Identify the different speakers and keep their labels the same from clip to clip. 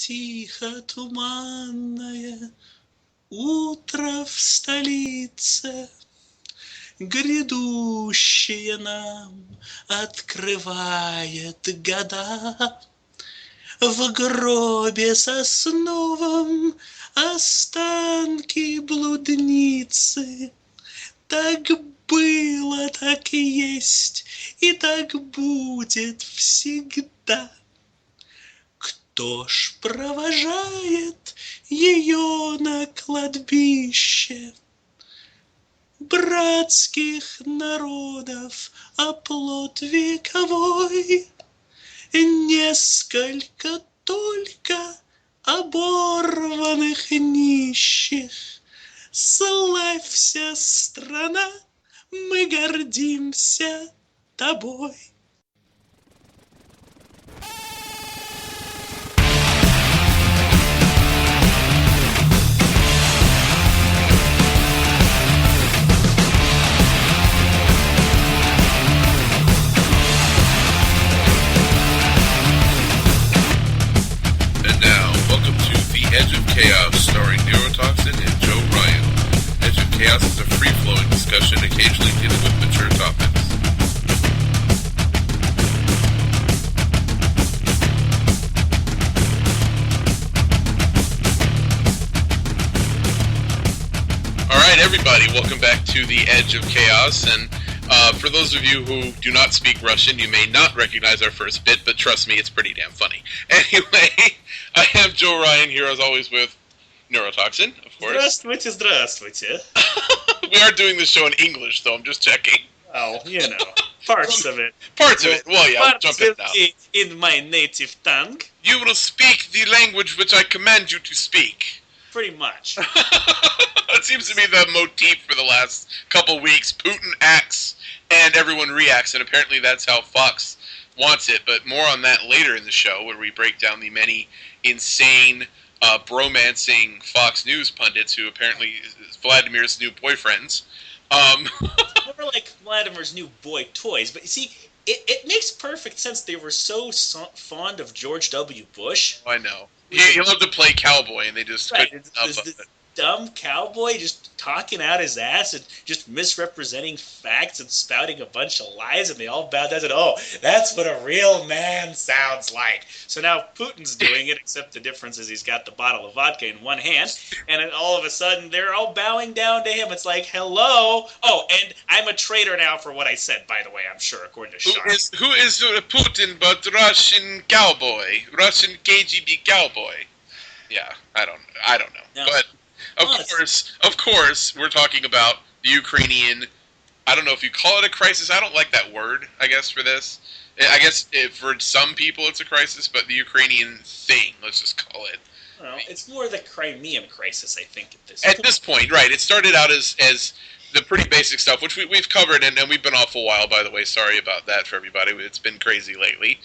Speaker 1: Тихо туманное утро в столице, грядущее нам открывает года. В гробе сосновом останки блудницы. Так было, так и есть, и так будет всегда. Кто ж провожает ее на кладбище? Братских народов оплот вековой, несколько только оборванных нищих. Славься, страна, мы гордимся тобой.
Speaker 2: Edge of Chaos, starring Neurotoxin and Joe Ryan. Edge of Chaos is a free-flowing discussion occasionally dealing with mature topics. Alright everybody, welcome back to the Edge of Chaos, and for those of you who do not speak Russian, you may not recognize our first bit, but trust me, it's pretty damn funny. Anyway, I have Joe Ryan here, as always, with Neurotoxin, of course.
Speaker 1: Здравствуйте, здравствуйте.
Speaker 2: We are doing this show in English, though, I'm just checking.
Speaker 1: Oh, you know, parts of it.
Speaker 2: Parts of it, well, yeah, I'll jump in now.
Speaker 1: In my native tongue.
Speaker 2: You will speak the language which I command you to speak.
Speaker 1: Pretty much.
Speaker 2: That seems to be the motif for the last couple weeks. Putin acts, and everyone reacts, and apparently that's how Fox wants it, but more on that later in the show, where we break down the many insane, bromancing Fox News pundits who apparently is Vladimir's new boyfriends.
Speaker 1: More like Vladimir's new boy toys, but you see, it makes perfect sense. They were so fond of George W. Bush.
Speaker 2: Oh, I know. He loved to play cowboy, and they just couldn't help it.
Speaker 1: Dumb cowboy just talking out his ass and just misrepresenting facts and spouting a bunch of lies, and they all bowed down and said, oh, that's what a real man sounds like. So now Putin's doing it, except the difference is he's got the bottle of vodka in one hand, and then all of a sudden they're all bowing down to him. It's like, hello. Oh, and I'm a traitor now for what I said, by the way, I'm sure, according to Sean.
Speaker 2: Who is Putin but Russian cowboy? Russian KGB cowboy? Yeah, I don't know. No. But Of course, we're talking about the Ukrainian, I don't know if you call it a crisis, I don't like that word, I guess, for this. I guess for some people it's a crisis, but the Ukrainian thing, let's just call it.
Speaker 1: Well, it's more the Crimean crisis, I think,
Speaker 2: at this point, right. It started out as the pretty basic stuff, which we've covered, and we've been off a while, by the way. Sorry about that for everybody. It's been crazy lately.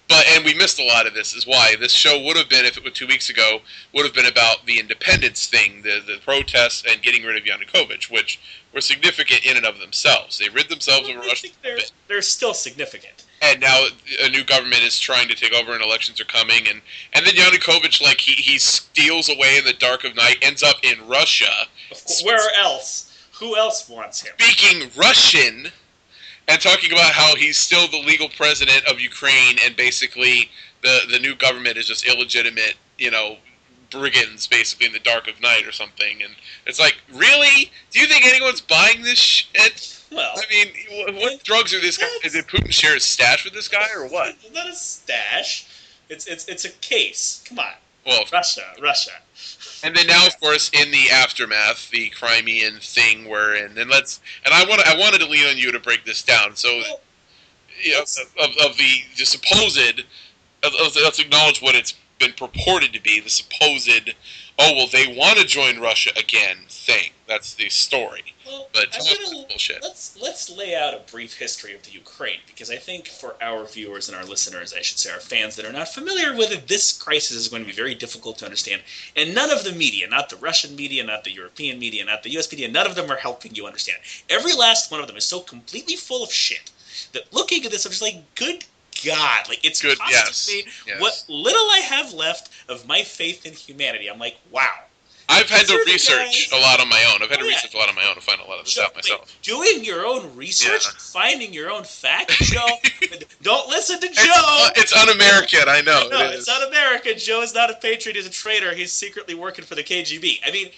Speaker 2: And we missed a lot of this, is why. This show would have been, if it were 2 weeks ago, would have been about the independence thing, the protests, and getting rid of Yanukovych, which were significant in and of themselves. They rid themselves of Russia.
Speaker 1: They're still significant.
Speaker 2: And now a new government is trying to take over, and elections are coming, and then Yanukovych, like, he steals away in the dark of night, ends up in Russia.
Speaker 1: Where else? Who else wants him?
Speaker 2: Speaking Russian, and talking about how he's still the legal president of Ukraine, and basically the new government is just illegitimate, brigands, basically, in the dark of night or something. And it's like, really? Do you think anyone's buying this shit?
Speaker 1: Well,
Speaker 2: I mean, what drugs are this guy? Did Putin share his stash with this guy, or what?
Speaker 1: It's not a stash. It's a case. Come on.
Speaker 2: Well,
Speaker 1: Russia.
Speaker 2: And then now, of course, in the aftermath, the Crimean thing we're in, and I wanted to lean on you to break this down. So, of the supposed, let's acknowledge what it's been purported to be, the supposed, they want to join Russia again thing. That's the story.
Speaker 1: Well,
Speaker 2: but bullshit.
Speaker 1: Let's lay out a brief history of the Ukraine, because I think for our viewers and our listeners, I should say our fans that are not familiar with it, this crisis is going to be very difficult to understand. And none of the media, not the Russian media, not the European media, not the US media, none of them are helping you understand. Every last one of them is so completely full of shit that looking at this, I'm just like, good God. Like, it's
Speaker 2: Good,
Speaker 1: costing me
Speaker 2: yes.
Speaker 1: what little I have left of my faith in humanity. I'm like, wow.
Speaker 2: I've had
Speaker 1: These
Speaker 2: to
Speaker 1: are the
Speaker 2: research
Speaker 1: guys-
Speaker 2: a lot on my own. I've had
Speaker 1: Oh,
Speaker 2: to
Speaker 1: yeah.
Speaker 2: research a lot on my own to find a lot of this
Speaker 1: Joe,
Speaker 2: out myself.
Speaker 1: doing your own research,
Speaker 2: Yeah.
Speaker 1: finding your own facts, Joe. Don't listen to Joe.
Speaker 2: It's un-American, I know.
Speaker 1: No,
Speaker 2: It is.
Speaker 1: it's not America. Joe is not a patriot. He's a traitor. He's secretly working for the KGB. I mean,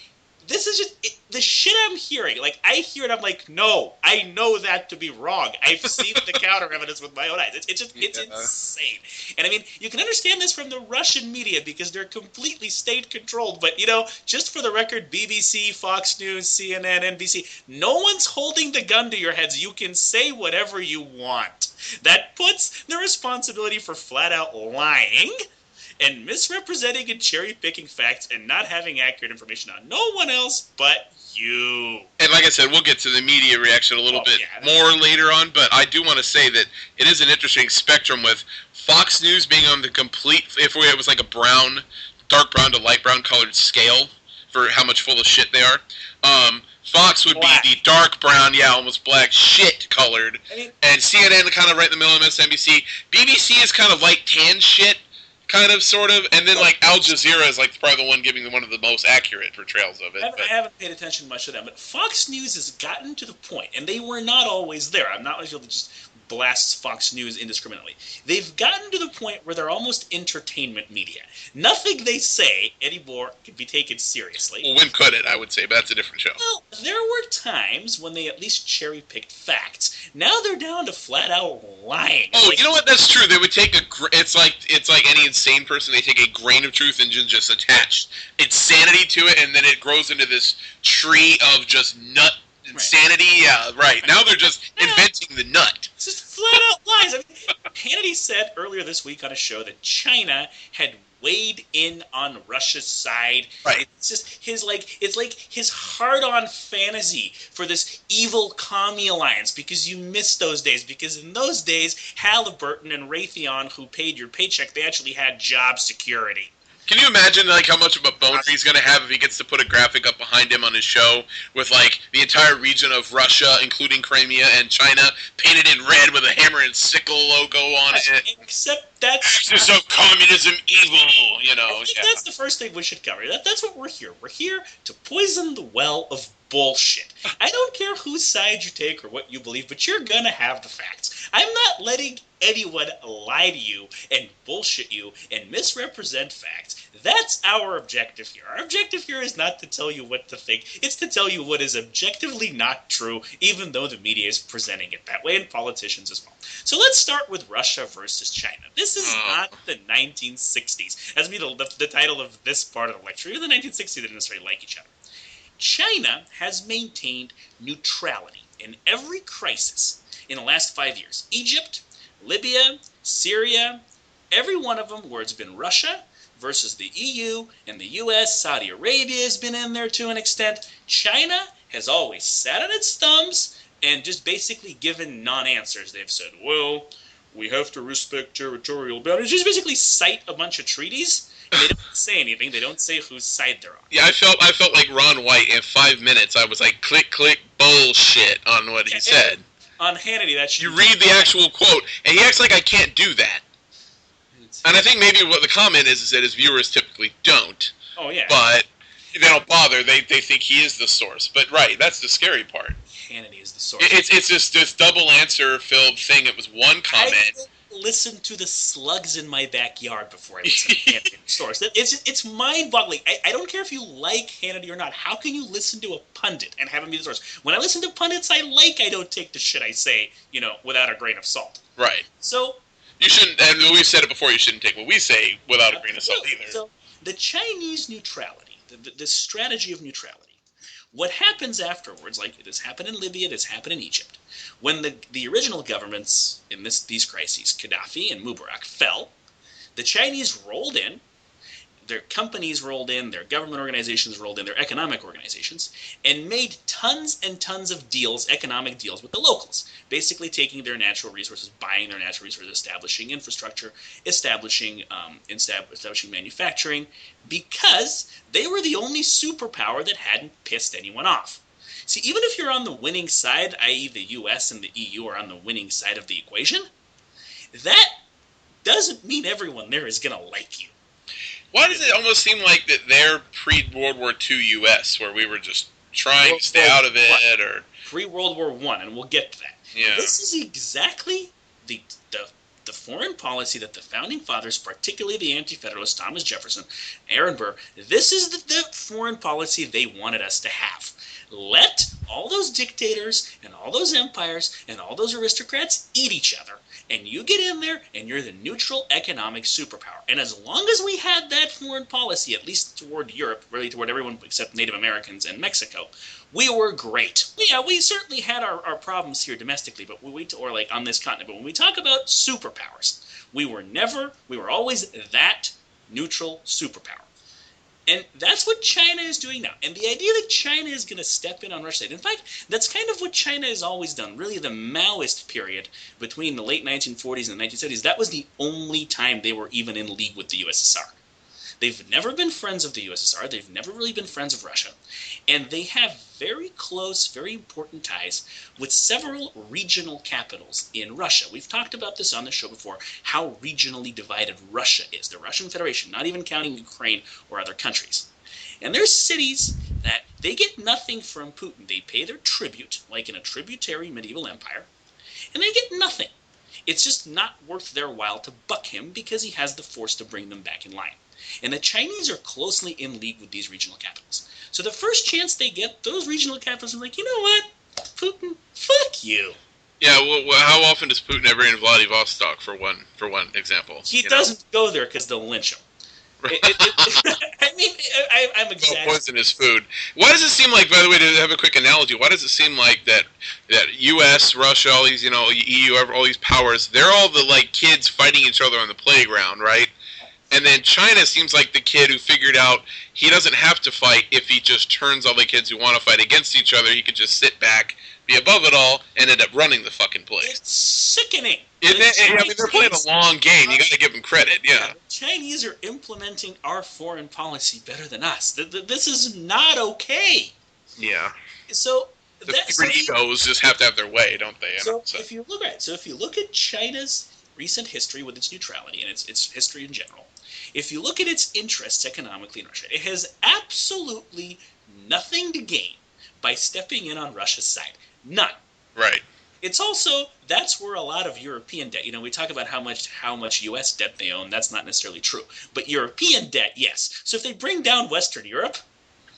Speaker 1: this is just the shit I'm hearing. Like, I hear it, I'm like, no, I know that to be wrong. I've seen the counter evidence with my own eyes. It's insane. And I mean, you can understand this from the Russian media because they're completely state controlled. But, just for the record, BBC, Fox News, CNN, NBC, no one's holding the gun to your heads. You can say whatever you want. That puts the responsibility for flat out lying and misrepresenting and cherry-picking facts and not having accurate information on no one else but you.
Speaker 2: And like I said, we'll get to the media reaction a little bit more later on, but I do want to say that it is an interesting spectrum with Fox News being on the complete, if it was like a brown, dark brown to light brown colored scale for how much full of shit they are. Fox would
Speaker 1: Black.
Speaker 2: be the dark brown, almost black, shit colored. And CNN kind of right in the middle of MSNBC. BBC is kind of light tan shit. Kind of, sort of, and then like Al Jazeera is like probably the one giving one of the most accurate portrayals of it.
Speaker 1: I haven't paid attention much to them, but Fox News has gotten to the point, and they were not always there. I'm not going to just blast Fox News indiscriminately. They've gotten to the point where they're almost entertainment media. Nothing they say anymore can be taken seriously.
Speaker 2: Well, when could it, I would say, but that's a different show.
Speaker 1: Well, there were times when they at least cherry-picked facts. Now they're down to flat-out lying.
Speaker 2: Oh, you know what? That's true. They would take it's like any insane person. They take a grain of truth and just attach insanity to it, and then it grows into this tree of just nut insanity. Yeah, right. Now they're just inventing the nut.
Speaker 1: It's just flat-out lies. I mean, Hannity said earlier this week on a show that China had weighed in on Russia's side.
Speaker 2: Right.
Speaker 1: It's just it's like his hard-on fantasy for this evil commie alliance because you miss those days. Because in those days, Halliburton and Raytheon, who paid your paycheck, they actually had job security.
Speaker 2: Can you imagine like how much of a boner he's going to have if he gets to put a graphic up behind him on his show with like the entire region of Russia, including Crimea and China, painted in red with a hammer and sickle logo on it?
Speaker 1: Except that's
Speaker 2: Axis of communism evil,
Speaker 1: I think that's the first thing we should cover. That's what we're here. We're here to poison the well of bullshit. I don't care whose side you take or what you believe, but you're gonna have the facts. I'm not letting anyone lie to you and bullshit you and misrepresent facts. That's our objective here. Our objective here is not to tell you what to think. It's to tell you what is objectively not true, even though the media is presenting it that way, and politicians as well. So let's start with Russia versus China. This is not the 1960s. That's the title of this part of the lecture. In the 1960s, they didn't necessarily like each other. China has maintained neutrality in every crisis in the last 5 years. Egypt, Libya, Syria, every one of them where it's been Russia versus the EU and the US, Saudi Arabia has been in there to an extent. China has always sat on its thumbs and just basically given non-answers. They've said, well, we have to respect territorial boundaries. Just basically cite a bunch of treaties. They don't say anything. They don't say whose side they're on.
Speaker 2: Yeah, I felt like Ron White in 5 minutes. I was like, click, click, bullshit on what he said.
Speaker 1: On Hannity, that should
Speaker 2: you read the actual quote, and he acts like I can't do that. And I think maybe what the comment is that his viewers typically don't.
Speaker 1: Oh, yeah.
Speaker 2: But they don't bother. They think he is the source. But right, that's the scary part.
Speaker 1: Hannity is the source.
Speaker 2: It's this double answer filled thing. It was one comment.
Speaker 1: I listen to the slugs in my backyard before I listen to Hannity source. It's mind-boggling. I don't care if you like Hannity or not. How can you listen to a pundit and have him be the source? When I listen to pundits I don't take the shit I say, without a grain of salt.
Speaker 2: Right.
Speaker 1: So
Speaker 2: you shouldn't, and we've said it before, you shouldn't take what we say without a grain of salt either.
Speaker 1: So the Chinese neutrality, the strategy of neutrality, what happens afterwards, like this happened in Libya, this happened in Egypt, when the original governments in these crises, Gaddafi and Mubarak, fell, the Chinese rolled in, their companies rolled in, their government organizations rolled in, their economic organizations, and made tons and tons of deals, economic deals with the locals, basically taking their natural resources, buying their natural resources, establishing infrastructure, establishing manufacturing, because they were the only superpower that hadn't pissed anyone off. See, even if you're on the winning side, i.e. the US and the EU are on the winning side of the equation, that doesn't mean everyone there is going to like you.
Speaker 2: Why does it almost seem like that they're pre-World War II U.S., where we were just trying to stay out of it, or
Speaker 1: pre-World War I, and we'll get to that.
Speaker 2: Yeah.
Speaker 1: This is exactly the foreign policy that the Founding Fathers, particularly the Anti-Federalists, Thomas Jefferson, Aaron Burr, this is the foreign policy they wanted us to have. Let all those dictators and all those empires and all those aristocrats eat each other, and you get in there and you're the neutral economic superpower. And as long as we had that foreign policy, at least toward Europe, really toward everyone except Native Americans and Mexico, we were great. Yeah, we certainly had our problems here domestically, but or like on this continent. But when we talk about superpowers, we were always that neutral superpower. And that's what China is doing now. And the idea that China is going to step in on Russia's side, in fact, that's kind of what China has always done. Really, the Maoist period between the late 1940s and the 1970s, that was the only time they were even in league with the USSR. They've never been friends of the USSR. They've never really been friends of Russia. And they have very close, very important ties with several regional capitals in Russia. We've talked about this on the show before, how regionally divided Russia is. The Russian Federation, not even counting Ukraine or other countries. And there's cities that they get nothing from Putin. They pay their tribute, like in a tributary medieval empire, and they get nothing. It's just not worth their while to buck him because he has the force to bring them back in line. And the Chinese are closely in league with these regional capitals. So the first chance they get, those regional capitals are like, you know what, Putin, fuck you.
Speaker 2: Yeah, well, how often does Putin ever in Vladivostok, for one example?
Speaker 1: He doesn't go there because they'll lynch him. I mean, I'm exaggerating.
Speaker 2: Poison his food. Why does it seem like, by the way, to have a quick analogy, why does it seem like that U.S., Russia, all these, EU, all these powers, they're all the, like, kids fighting each other on the playground, right? And then China seems like the kid who figured out he doesn't have to fight if he just turns all the kids who want to fight against each other. He could just sit back, be above it all, and end up running the fucking place.
Speaker 1: It's sickening.
Speaker 2: I mean, they're playing a long game. You got to give them credit, yeah.
Speaker 1: The Chinese are implementing our foreign policy better than us. This is not okay.
Speaker 2: Yeah.
Speaker 1: So
Speaker 2: the egos just have to have their way, don't they?
Speaker 1: If you look at China's recent history with its neutrality and its history in general, if you look at its interests economically in Russia, it has absolutely nothing to gain by stepping in on Russia's side. None.
Speaker 2: Right.
Speaker 1: It's also, that's where a lot of European debt, we talk about how much U.S. debt they own. That's not necessarily true. But European debt, yes. So if they bring down Western Europe,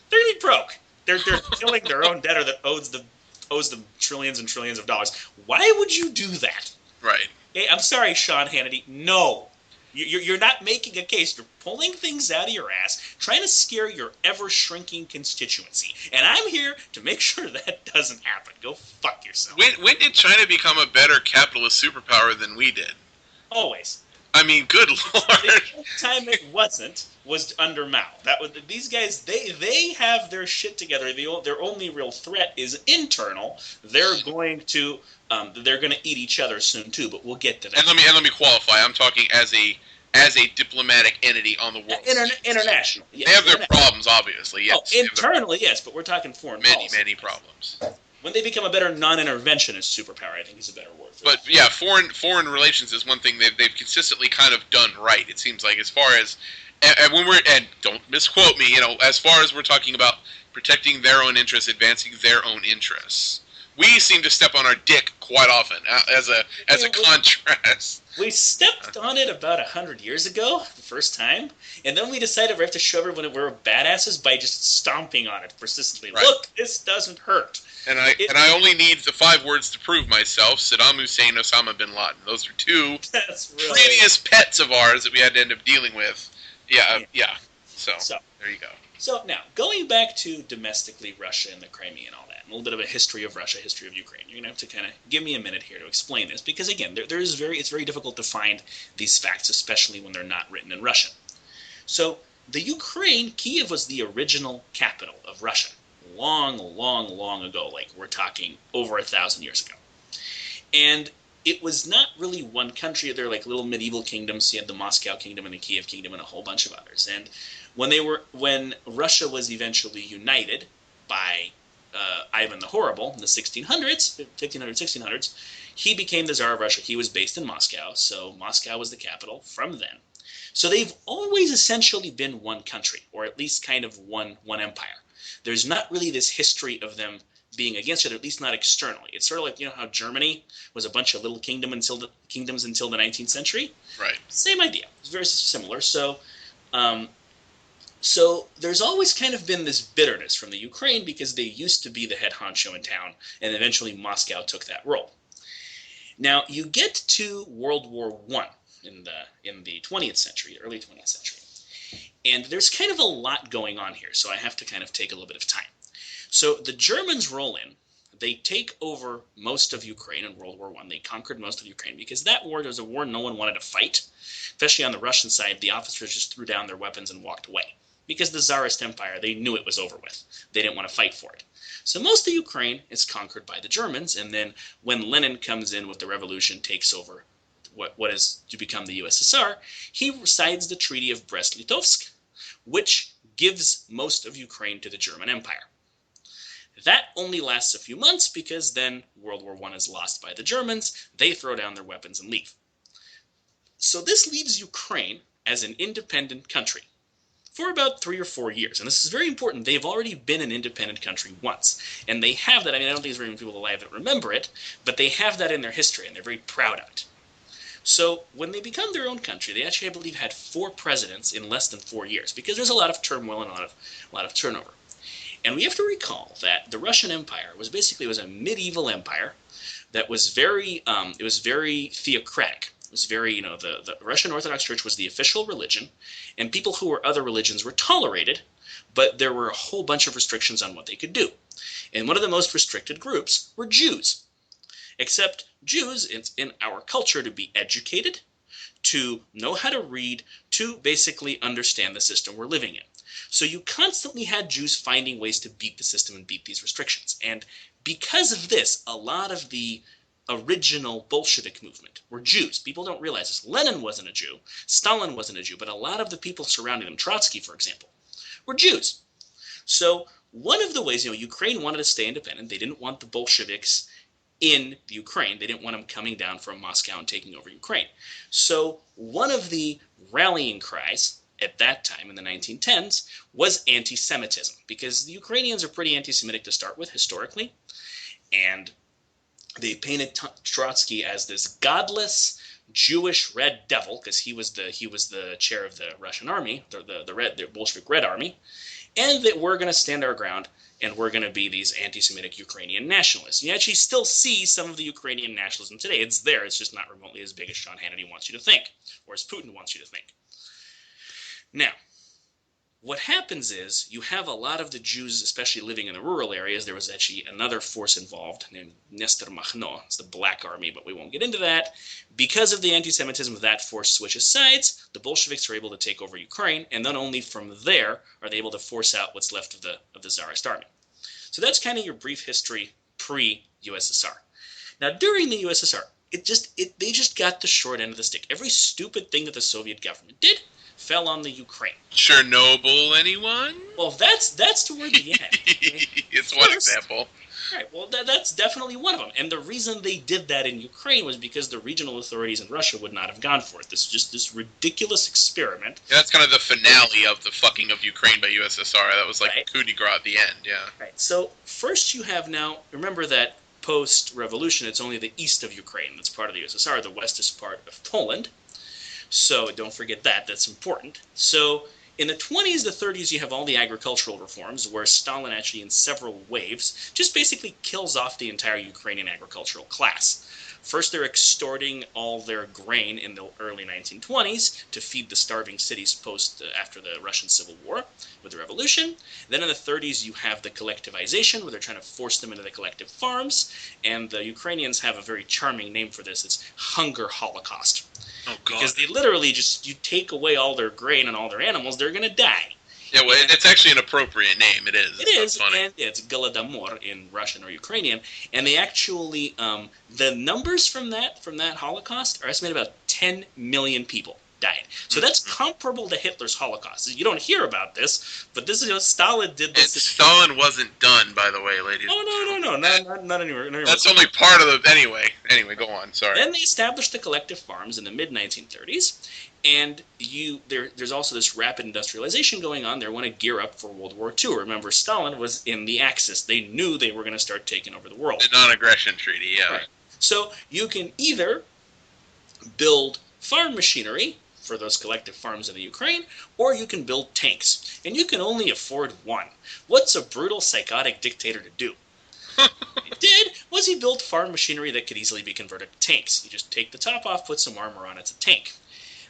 Speaker 1: they're going to be broke. They're killing their own debtor that owes them trillions and trillions of dollars. Why would you do that?
Speaker 2: Right.
Speaker 1: Hey, I'm sorry, Sean Hannity. No. You're not making a case. You're pulling things out of your ass, trying to scare your ever-shrinking constituency. And I'm here to make sure that doesn't happen. Go fuck yourself.
Speaker 2: When did China become a better capitalist superpower than we did?
Speaker 1: Always.
Speaker 2: I mean, good lord.
Speaker 1: The only time it wasn't was under Mao. These guys, they have their shit together. Their only real threat is internal. They're going to eat each other soon too. But we'll get to that.
Speaker 2: And let me qualify. I'm talking as a diplomatic entity on the world.
Speaker 1: International. Yes,
Speaker 2: they have their problems, obviously. Yes.
Speaker 1: Internally, yes, but we're talking foreign policy.
Speaker 2: Many problems.
Speaker 1: When they become a better non-interventionist superpower, I think is a better word for it.
Speaker 2: But yeah, foreign relations is one thing they've consistently kind of done right. It seems like, as far as and don't misquote me, as far as we're talking about protecting their own interests, advancing their own interests, we seem to step on our dick quite often as a contrast.
Speaker 1: We stepped on it about 100 years ago, the first time, and then we decided we have to show everyone we're badasses by just stomping on it persistently. Right. Look, this doesn't hurt.
Speaker 2: And I only need the 5 words to prove myself: Saddam Hussein, Osama bin Laden. Those are 2 previous pets of ours that we had to end up dealing with. Yeah. So there you go.
Speaker 1: So now, going back to domestically Russia and the Crimea and all that, and a little bit of a history of Russia, history of Ukraine, you're going to have to kind of give me a minute here to explain this, because again, it's very difficult to find these facts, especially when they're not written in Russian. So the Ukraine, Kiev was the original capital of Russia, long ago, like we're talking over 1,000 years ago. And it was not really one country. They're like little medieval kingdoms. You had the Moscow Kingdom and the Kiev Kingdom and a whole bunch of others. And when Russia was eventually united by Ivan the Horrible in the 1600s, 1500s, 1600s, he became the Tsar of Russia. He was based in Moscow, so Moscow was the capital from then. So they've always essentially been one country, or at least kind of one empire. There's not really this history of them being against it, at least not externally. It's sort of like, how Germany was a bunch of little kingdoms until the 19th century.
Speaker 2: Right.
Speaker 1: Same idea. It's very similar. So there's always kind of been this bitterness from the Ukraine because they used to be the head honcho in town, and eventually Moscow took that role. Now you get to World War I in the 20th century, early 20th century, and there's kind of a lot going on here. So I have to kind of take a little bit of time. So the Germans roll in. They take over most of Ukraine in World War I. They conquered most of Ukraine because that war was a war no one wanted to fight. Especially on the Russian side, the officers just threw down their weapons and walked away. Because the Tsarist Empire, they knew it was over with. They didn't want to fight for it. So most of Ukraine is conquered by the Germans, and then when Lenin comes in with the revolution, takes over what is to become the USSR, he signs the Treaty of Brest-Litovsk, which gives most of Ukraine to the German Empire. That only lasts a few months because then World War I is lost by the Germans. They throw down their weapons and leave. So this leaves Ukraine as an independent country for about 3 or 4 years. And this is very important. They've already been an independent country once. And they have that. I mean, I don't think there's very many people alive that remember it, but they have that in their history, and they're very proud of it. So when they become their own country, they actually, I believe, had 4 presidents in less than 4 years because there's a lot of turmoil and a lot of turnover. And we have to recall that the Russian Empire was a medieval empire that was very theocratic. It was very, the Russian Orthodox Church was the official religion, and people who were other religions were tolerated, but there were a whole bunch of restrictions on what they could do. And one of the most restricted groups were Jews. Except Jews, in our culture, to be educated, to know how to read, to basically understand the system we're living in. So you constantly had Jews finding ways to beat the system and beat these restrictions. And because of this, a lot of the original Bolshevik movement were Jews. People don't realize this. Lenin wasn't a Jew. Stalin wasn't a Jew. But a lot of the people surrounding them, Trotsky, for example, were Jews. So one of the ways, Ukraine wanted to stay independent. They didn't want the Bolsheviks in the Ukraine. They didn't want them coming down from Moscow and taking over Ukraine. So one of the rallying cries at that time in the 1910s was anti-Semitism, because the Ukrainians are pretty anti-Semitic to start with historically, and they painted Trotsky as this godless Jewish Red Devil because he was the chair of the Russian army, the Bolshevik Red Army, and that we're going to stand our ground and we're going to be these anti-Semitic Ukrainian nationalists. You actually still see some of the Ukrainian nationalism today. It's there. It's just not remotely as big as Sean Hannity wants you to think, or as Putin wants you to think. Now, what happens is you have a lot of the Jews, especially living in the rural areas. There was actually another force involved named Nestor Makhno. It's the Black Army, but we won't get into that. Because of the anti-Semitism, that force switches sides. The Bolsheviks are able to take over Ukraine, and then only from there are they able to force out what's left of the Tsarist army. So that's kind of your brief history pre-USSR. Now, during the USSR, they just got the short end of the stick. Every stupid thing that the Soviet government did fell on the Ukraine.
Speaker 2: Chernobyl, anyone?
Speaker 1: Well, that's toward the end.
Speaker 2: It's one example.
Speaker 1: Right, well, that's definitely one of them. And the reason they did that in Ukraine was because the regional authorities in Russia would not have gone for it. This is just this ridiculous experiment.
Speaker 2: Yeah, that's kind of the finale of the fucking of Ukraine by USSR. That was like coup de grace at the end, yeah. Right,
Speaker 1: so first you have now, remember that post-revolution, it's only the east of Ukraine that's part of the USSR. The west is part of Poland. So don't forget that. That's important. So in the 20s, the 30s, you have all the agricultural reforms where Stalin actually in several waves just basically kills off the entire Ukrainian agricultural class. First, they're extorting all their grain in the early 1920s to feed the starving cities after the Russian Civil War with the revolution. Then in the 30s, you have the collectivization, where they're trying to force them into the collective farms. And the Ukrainians have a very charming name for this. It's hunger holocaust.
Speaker 2: Oh, God.
Speaker 1: Because they literally you take away all their grain and all their animals, they're going to die.
Speaker 2: Yeah, well, it's actually an appropriate name. It is.
Speaker 1: It is,
Speaker 2: funny.
Speaker 1: And it's Golodomor in Russian or Ukrainian. And they actually, the numbers from that Holocaust are estimated about 10 million people. died. So that's comparable to Hitler's Holocaust. You don't hear about this, but this is Stalin did this.
Speaker 2: And Stalin wasn't done, by the way, ladies.
Speaker 1: No, not anywhere.
Speaker 2: That's only part of the. Anyway, go on. Sorry.
Speaker 1: Then they established the collective farms in the mid 1930s, and there's also this rapid industrialization going on. They want to gear up for World War II. Remember, Stalin was in the Axis. They knew they were going to start taking over the world.
Speaker 2: The non-aggression treaty, yeah.
Speaker 1: Right. So you can either build farm machinery for those collective farms in the Ukraine, or you can build tanks. And you can only afford one. What's a brutal, psychotic dictator to do? He did was he built farm machinery that could easily be converted to tanks. You just take the top off, put some armor on, it's a tank.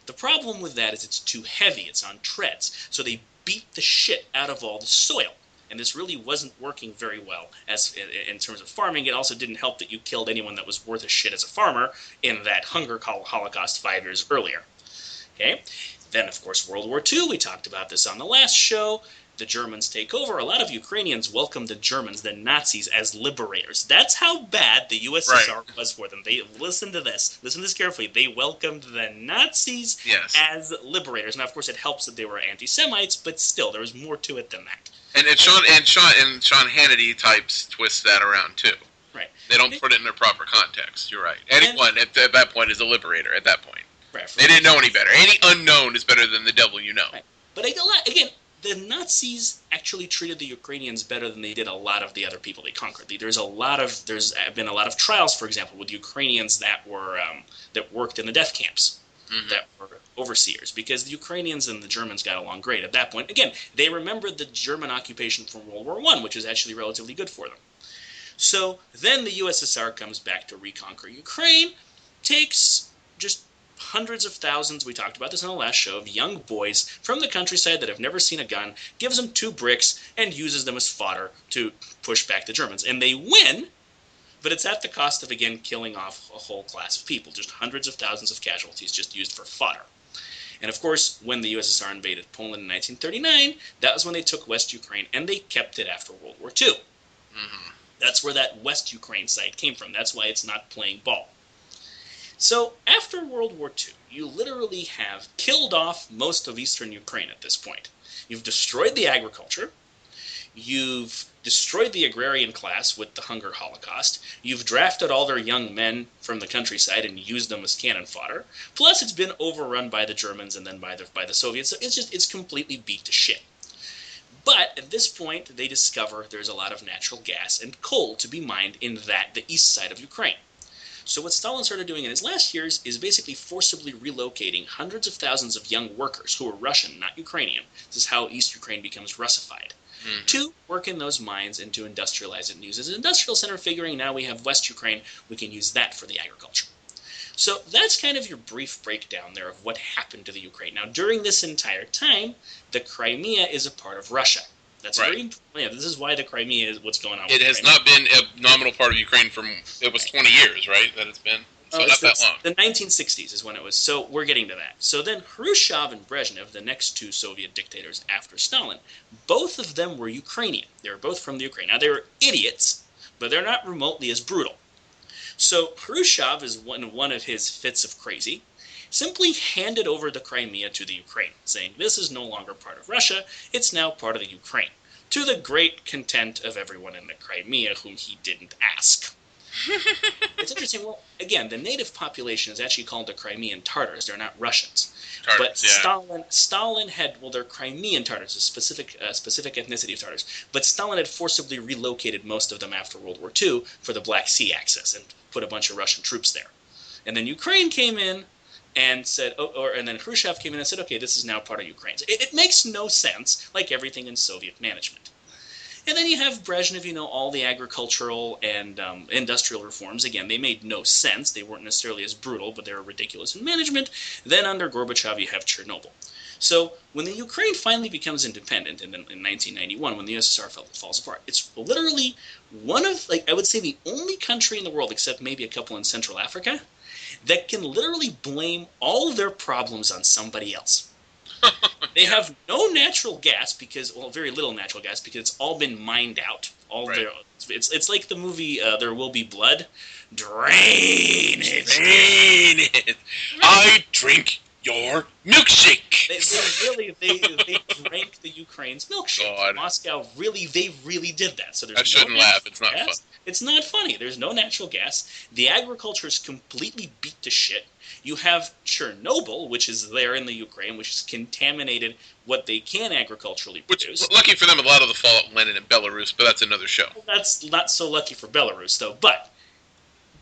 Speaker 1: The problem with that is it's too heavy, it's on treads, so they beat the shit out of all the soil. And this really wasn't working very well as in terms of farming. It also didn't help that you killed anyone that was worth a shit as a farmer in that hunger holocaust 5 years earlier. Okay? Then, of course, World War II. We talked about this on the last show. The Germans take over. A lot of Ukrainians welcomed the Germans, the Nazis, as liberators. That's how bad the USSR was for them. They listen to this carefully. They welcomed the Nazis as liberators. Now, of course, it helps that they were anti-Semites, but still, there was more to it than that.
Speaker 2: And Sean Hannity types twist that around too.
Speaker 1: Right.
Speaker 2: They don't put it in their proper context. You're right. Anyone at that point is a liberator. At that point,
Speaker 1: right.
Speaker 2: They didn't know any better. Any unknown is better than the devil you know.
Speaker 1: Right. But again, the Nazis actually treated the Ukrainians better than they did a lot of the other people they conquered. There's been a lot of trials, for example, with Ukrainians that worked in the death camps. Mm-hmm. That were overseers, because the Ukrainians and the Germans got along great at that point. Again, they remembered the German occupation from World War I, which is actually relatively good for them. So then the USSR comes back to reconquer Ukraine, takes just hundreds of thousands, we talked about this on the last show, of young boys from the countryside that have never seen a gun, gives them 2 bricks, and uses them as fodder to push back the Germans. And they win, but it's at the cost of, again, killing off a whole class of people. Just hundreds of thousands of casualties just used for fodder. And of course, when the USSR invaded Poland in 1939, that was when they took West Ukraine, and they kept it after World War II. Mm-hmm. That's where that West Ukraine site came from. That's why it's not playing ball. So after World War II, you literally have killed off most of eastern Ukraine at this point. You've destroyed the agriculture. You've destroyed the agrarian class with the hunger holocaust. You've drafted all their young men from the countryside and used them as cannon fodder. Plus, it's been overrun by the Germans and then by the Soviets. So it's completely beat to shit. But at this point, they discover there's a lot of natural gas and coal to be mined in the east side of Ukraine. So what Stalin started doing in his last years is basically forcibly relocating hundreds of thousands of young workers who were Russian, not Ukrainian. This is how East Ukraine becomes Russified. Mm-hmm. To work in those mines and to industrialize it and use it as an industrial center, figuring now we have West Ukraine, we can use that for the agriculture. So that's kind of your brief breakdown there of what happened to the Ukraine. Now, during this entire time, the Crimea is a part of Russia. That's right. This is why the Crimea is what's going on.
Speaker 2: It has not been a nominal part of Ukraine it was 20 years, right, that it's been? So not that long.
Speaker 1: The 1960s is when it was. So we're getting to that. So then Khrushchev and Brezhnev, the next 2 Soviet dictators after Stalin, both of them were Ukrainian. They were both from the Ukraine. Now, they were idiots, but they're not remotely as brutal. So Khrushchev, is one of his fits of crazy, simply handed over the Crimea to the Ukraine, saying this is no longer part of Russia, it's now part of the Ukraine, to the great content of everyone in the Crimea whom he didn't ask. It's interesting. Well, again, the native population is actually called the Crimean Tatars. They're not Russians. But yeah. Stalin had, they're Crimean Tatars, a specific ethnicity of Tatars. But Stalin had forcibly relocated most of them after World War II for the Black Sea axis and put a bunch of Russian troops there. And then Ukraine came in and said, and then Khrushchev came in and said, okay, this is now part of Ukraine. So it makes no sense, like everything in Soviet management. And then you have Brezhnev, all the agricultural and industrial reforms. Again, they made no sense. They weren't necessarily as brutal, but they were ridiculous in management. Then under Gorbachev, you have Chernobyl. So when the Ukraine finally becomes independent in 1991, when the USSR falls apart, it's literally one of, I would say, the only country in the world, except maybe a couple in Central Africa, that can literally blame all of their problems on somebody else. They have no natural gas very little natural gas because it's all been mined out. It's like the movie There Will Be Blood. Drain it.
Speaker 2: I drink your milkshake.
Speaker 1: They drank the Ukraine's milkshake.
Speaker 2: God.
Speaker 1: Moscow they really did that. So there's
Speaker 2: I shouldn't laugh. It's not fun.
Speaker 1: It's not funny. There's no natural gas. The agriculture is completely beat to shit. You have Chernobyl, which is there in the Ukraine, which has contaminated what they can agriculturally produce.
Speaker 2: Which, lucky for them, a lot of the fallout landed in Belarus, but that's another show.
Speaker 1: Well, that's not so lucky for Belarus, though. But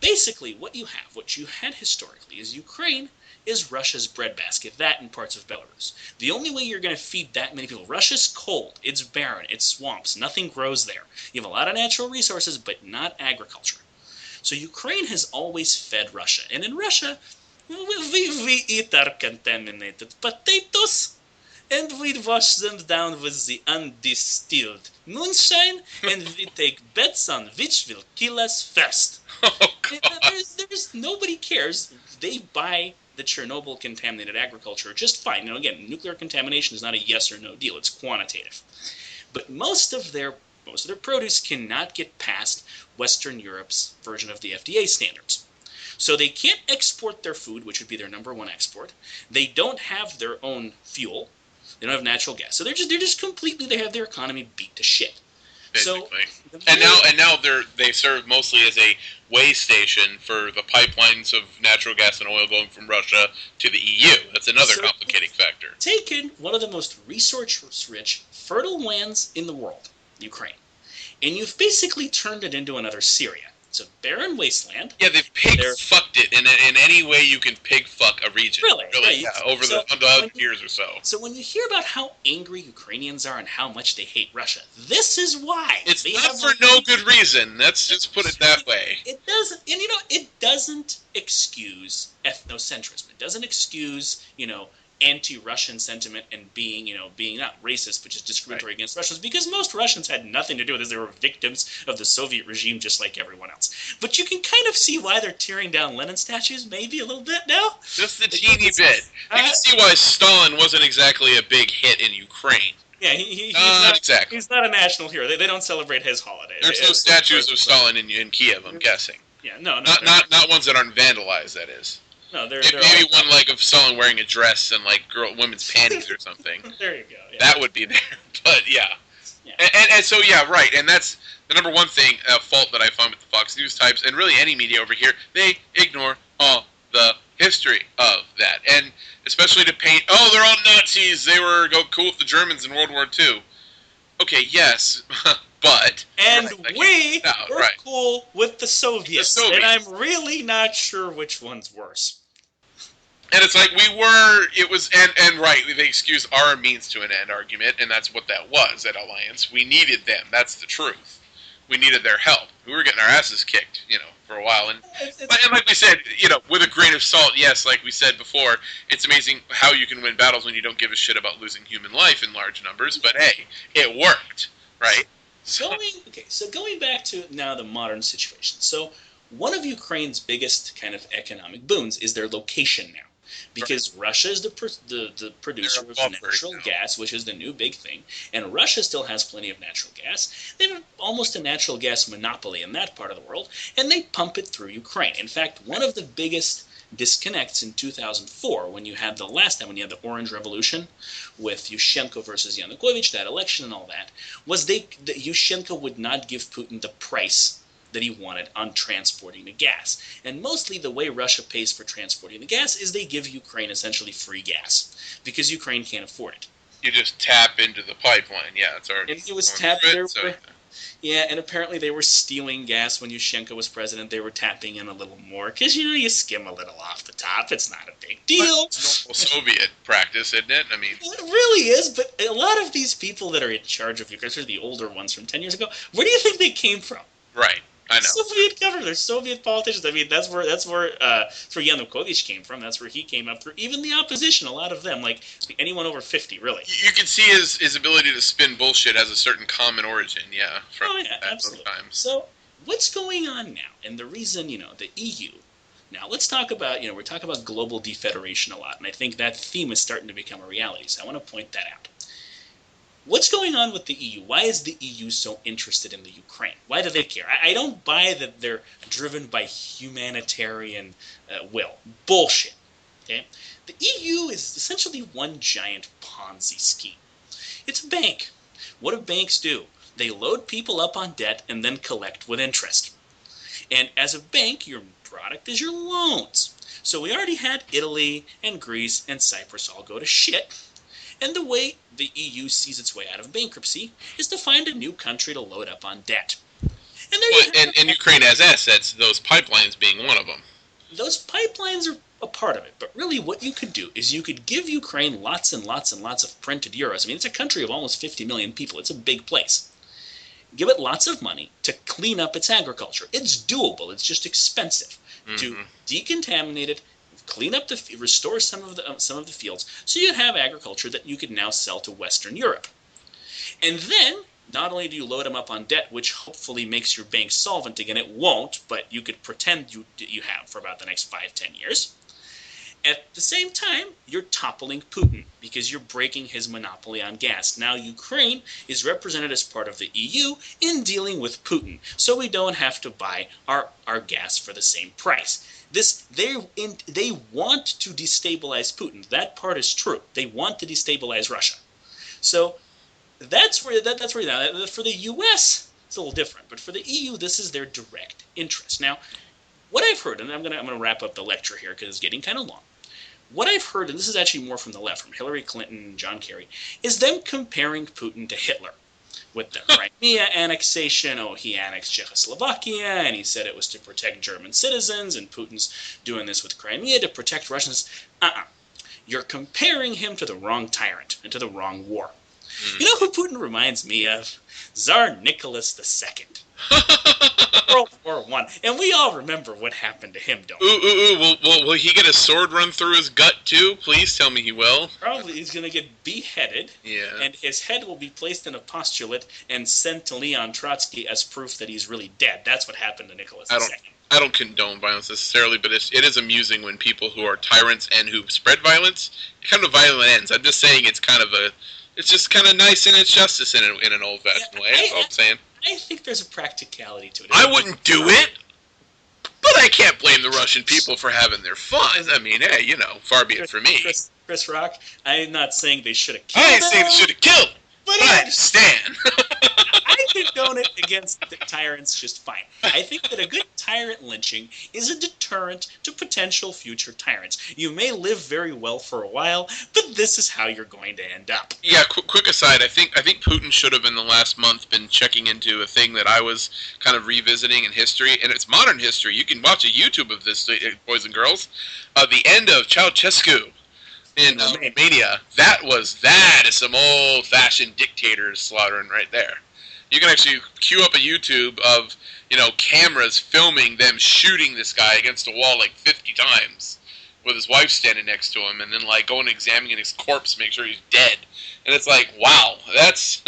Speaker 1: basically, what you had historically, is Ukraine is Russia's breadbasket, that and parts of Belarus. The only way you're going to feed that many people, Russia's cold, it's barren, it's swamps, nothing grows there. You have a lot of natural resources, but not agriculture. So Ukraine has always fed Russia. And in Russia, we eat our contaminated potatoes, and we wash them down with the undistilled moonshine, and we take bets on which will kill us first.
Speaker 2: Oh, God.
Speaker 1: Nobody cares. They buy the Chernobyl contaminated agriculture just fine. Again, nuclear contamination is not a yes or no deal. It's quantitative. But most of their produce cannot get past Western Europe's version of the FDA standards. So they can't export their food, which would be their number one export. They don't have their own fuel. They don't have natural gas. So they have their economy beat to shit.
Speaker 2: Basically. So, and now they serve mostly as a way station for the pipelines of natural gas and oil going from Russia to the EU. That's another complicating factor.
Speaker 1: Taken one of the most resource-rich, fertile lands in the world, Ukraine, and you've basically turned it into another Syria. It's a barren wasteland.
Speaker 2: Yeah, they've pig-fucked it in any way you can pig-fuck a region.
Speaker 1: Really?
Speaker 2: Yeah, over the 100 years or so.
Speaker 1: So when you hear about how angry Ukrainians are and how much they hate Russia, this is why.
Speaker 2: It's not for no good reason. Let's just put it that way.
Speaker 1: It doesn't, and it doesn't excuse ethnocentrism. It doesn't excuse, anti-Russian sentiment and being not racist, but just discriminatory against Russians, because most Russians had nothing to do with this. They were victims of the Soviet regime just like everyone else. But you can kind of see why they're tearing down Lenin statues, maybe a little bit now.
Speaker 2: Just a teeny bit. You can see why Stalin wasn't exactly a big hit in Ukraine.
Speaker 1: Yeah, he's not exactly. He's not a national hero. They don't celebrate his holiday.
Speaker 2: There's no statues of Stalin in Kiev, I'm guessing.
Speaker 1: Yeah, no.
Speaker 2: Not ones that aren't vandalized, that is.
Speaker 1: No, they're
Speaker 2: maybe one like of someone wearing a dress and like women's panties or something.
Speaker 1: There you go. Yeah.
Speaker 2: That would be there, but yeah. And so yeah, right. And that's the number one thing fault that I find with the Fox News types and really any media over here. They ignore all the history of that, and especially to paint. Oh, they're all Nazis. They were cool with the Germans in World War II. Okay, yes. But
Speaker 1: we were cool with the Soviets, and I'm really not sure which one's worse.
Speaker 2: And it's like they excuse our means to an end argument, and that's what that was at Alliance. We needed them. That's the truth. We needed their help. We were getting our asses kicked, for a while. And like we said, with a grain of salt, yes, like we said before, it's amazing how you can win battles when you don't give a shit about losing human life in large numbers. But hey, it worked, right?
Speaker 1: So going back to now the modern situation. So one of Ukraine's biggest kind of economic boons is their location now. Because Russia is the producer of natural gas, which is the new big thing, and Russia still has plenty of natural gas. They have almost a natural gas monopoly in that part of the world, and they pump it through Ukraine. In fact, one of the biggest disconnects in 2004, when you had the Orange Revolution with Yushchenko versus Yanukovych, that election and all that, was that Yushchenko would not give Putin the price that he wanted on transporting the gas. And mostly the way Russia pays for transporting the gas is they give Ukraine essentially free gas, because Ukraine can't afford it.
Speaker 2: You just tap into the pipeline. Yeah, it's already...
Speaker 1: And it was tapped there. Yeah, and apparently they were stealing gas when Yushchenko was president. They were tapping in a little more, because, you skim a little off the top. It's not a big deal.
Speaker 2: It's normal Soviet practice, isn't it? I mean...
Speaker 1: It really is, but a lot of these people that are in charge of Ukraine, especially the older ones from 10 years ago, where do you think they came from?
Speaker 2: Right. I know.
Speaker 1: Soviet government. They're Soviet politicians. I mean, that's where Yanukovych came from. That's where he came up through. Even the opposition, a lot of them, like anyone over 50, really.
Speaker 2: You can see his ability to spin bullshit has a certain common origin. Yeah.
Speaker 1: Absolutely. So what's going on now? And the reason, the EU. Now let's talk about, we're talking about global defederation a lot, and I think that theme is starting to become a reality. So I want to point that out. What's going on with the EU? Why is the EU so interested in the Ukraine? Why do they care? I don't buy that they're driven by humanitarian will. Bullshit. Okay? The EU is essentially one giant Ponzi scheme. It's a bank. What do banks do? They load people up on debt and then collect with interest. And as a bank, your product is your loans. So we already had Italy and Greece and Cyprus all go to shit. And the way the EU sees its way out of bankruptcy is to find a new country to load up on debt.
Speaker 2: And Ukraine has assets, those pipelines being one of them.
Speaker 1: Those pipelines are a part of it, but really what you could do is you could give Ukraine lots and lots and lots of printed euros. I mean, it's a country of almost 50 million people. It's a big place. Give it lots of money to clean up its agriculture. It's doable. It's just expensive to decontaminate it, clean up restore some of the fields, so you'd have agriculture that you could now sell to Western Europe. And then not only do you load them up on debt, which hopefully makes your bank solvent again, it won't, but you could pretend you have for about the next 5-10 years. At the same time, you're toppling Putin because you're breaking his monopoly on gas. Now Ukraine is represented as part of the EU in dealing with Putin, so we don't have to buy our gas for the same price. They want to destabilize Putin. That part is true. They want to destabilize Russia. So that's where now for the US it's a little different, but for the EU this is their direct interest. Now, what I've heard, and I'm gonna wrap up the lecture here because it's getting kind of long. What I've heard, and this is actually more from the left, from Hillary Clinton and John Kerry, is them comparing Putin to Hitler. With the Crimea annexation, he annexed Czechoslovakia, and he said it was to protect German citizens, and Putin's doing this with Crimea to protect Russians. You're comparing him to the wrong tyrant and to the wrong war. You know who Putin reminds me of? Tsar Nicholas II. World War I. And we all remember what happened to him, don't we?
Speaker 2: Will he get a sword run through his gut, too? Please tell me he will.
Speaker 1: Probably he's going to get beheaded, and his head will be placed in a postulate and sent to Leon Trotsky as proof that he's really dead. That's what happened to Nicholas II.
Speaker 2: I don't condone violence necessarily, but it is amusing when people who are tyrants and who spread violence come to violent ends. I'm just saying it's just kind of nice in its justice in an old-fashioned way. That's all I'm saying.
Speaker 1: I think there's a practicality to it.
Speaker 2: I wouldn't do it, but I can't blame the Russian people for having their fun. I mean, hey, far be it for me.
Speaker 1: Chris Rock, I'm not saying they should have killed him.
Speaker 2: I ain't saying they should have killed him, but I understand.
Speaker 1: I condone it against the tyrants just fine. I think that a good tyrant lynching is a deterrent to potential future tyrants. You may live very well for a while, but this is how you're going to end up.
Speaker 2: Yeah, quick aside, I think Putin should have in the last month been checking into a thing that I was kind of revisiting in history, and it's modern history. You can watch a YouTube of this, boys and girls. The end of Ceausescu in Romania. That is some old-fashioned dictators slaughtering right there. You can actually queue up a YouTube of, cameras filming them shooting this guy against a wall like 50 times with his wife standing next to him, and then going and examining his corpse to make sure he's dead. And it's like, wow, that's,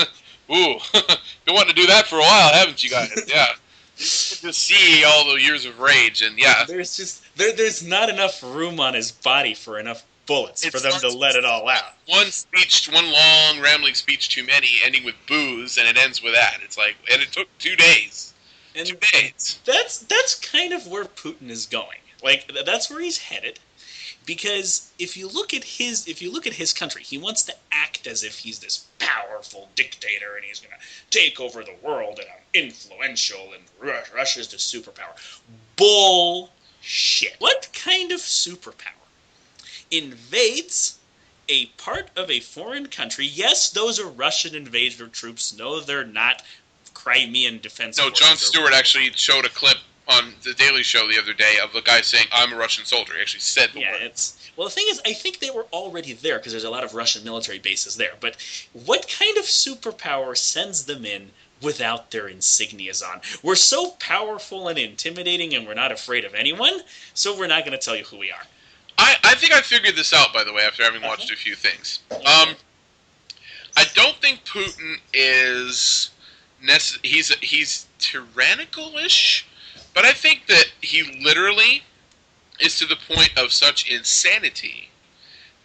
Speaker 2: ooh, been wanting to do that for a while, haven't you guys? Yeah. Just see all the years of rage, and yeah.
Speaker 1: There's not enough room on his body for enough bullets for them to let it all out.
Speaker 2: One long rambling speech too many, ending with booze, and it ends with that. It's like, and it took 2 days.
Speaker 1: And 2 days. That's kind of where Putin is going. That's where he's headed. Because if you look at his country, he wants to act as if he's this powerful dictator and he's going to take over the world and I'm influential and Russia's the superpower. Bullshit. What kind of superpower invades a part of a foreign country? Yes, those are Russian invader troops. No, they're not Crimean defense forces.
Speaker 2: No, Jon Stewart actually showed a clip on the Daily Show the other day of the guy saying, "I'm a Russian soldier." He actually said the word.
Speaker 1: Well, the thing is, I think they were already there because there's a lot of Russian military bases there. But what kind of superpower sends them in without their insignias on? We're so powerful and intimidating and we're not afraid of anyone, so we're not going to tell you who we are.
Speaker 2: I think I figured this out, by the way, after having watched a few things. I don't think Putin is he's tyrannical-ish, but I think that he literally is to the point of such insanity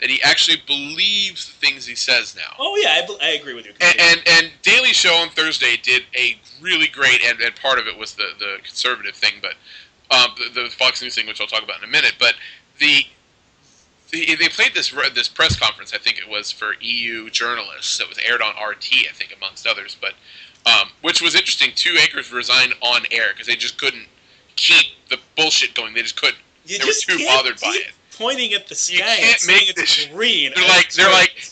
Speaker 2: that he actually believes the things he says now.
Speaker 1: Oh yeah, I agree with you.
Speaker 2: And Daily Show on Thursday did a really great, and part of it was the conservative thing, but the Fox News thing, which I'll talk about in a minute, but they played this press conference, I think it was for EU journalists, that was aired on RT, I think, amongst others, but which was interesting. 2 anchors resigned on air because they just couldn't keep the bullshit going. They just couldn't. They were too bothered by it.
Speaker 1: Pointing at the sky,
Speaker 2: you can't make
Speaker 1: it's green.
Speaker 2: They're like,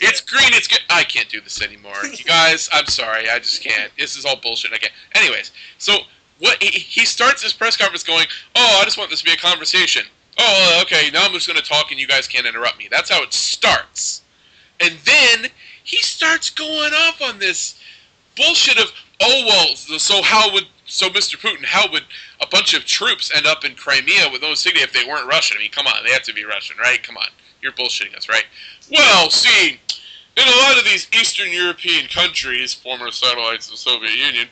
Speaker 2: it's green. It's good. I can't do this anymore, you guys. I'm sorry, I just can't. This is all bullshit. I can't. Anyways, so what he starts his press conference going, "Oh, I just want this to be a conversation. Oh, okay. Now I'm just going to talk, and you guys can't interrupt me." That's how it starts, and then he starts going off on this bullshit of, "Oh well, so Mr. Putin, how would a bunch of troops end up in Crimea with no insignia if they weren't Russian? I mean, come on, they have to be Russian, right? Come on, you're bullshitting us, right?" Well, see, in a lot of these Eastern European countries, former satellites of the Soviet Union,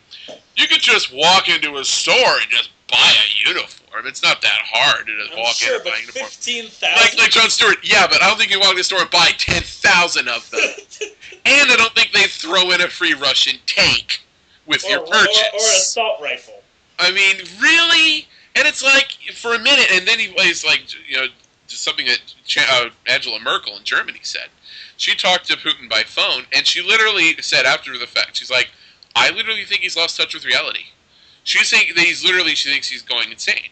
Speaker 2: you could just walk into a store and just buy a uniform. It's not that hard to just walk in and buy a uniform.
Speaker 1: 15,000.
Speaker 2: Like John Stewart, yeah, but I don't think you can walk in the store and buy 10,000 of them. And I don't think they throw in a free Russian tank with your purchase.
Speaker 1: Or an assault rifle.
Speaker 2: I mean, really? And it's like, for a minute, and then he plays, like, just something that Angela Merkel in Germany said. She talked to Putin by phone, and she literally said after the fact, she's like, "I literally think he's lost touch with reality." She's saying that she thinks he's going insane.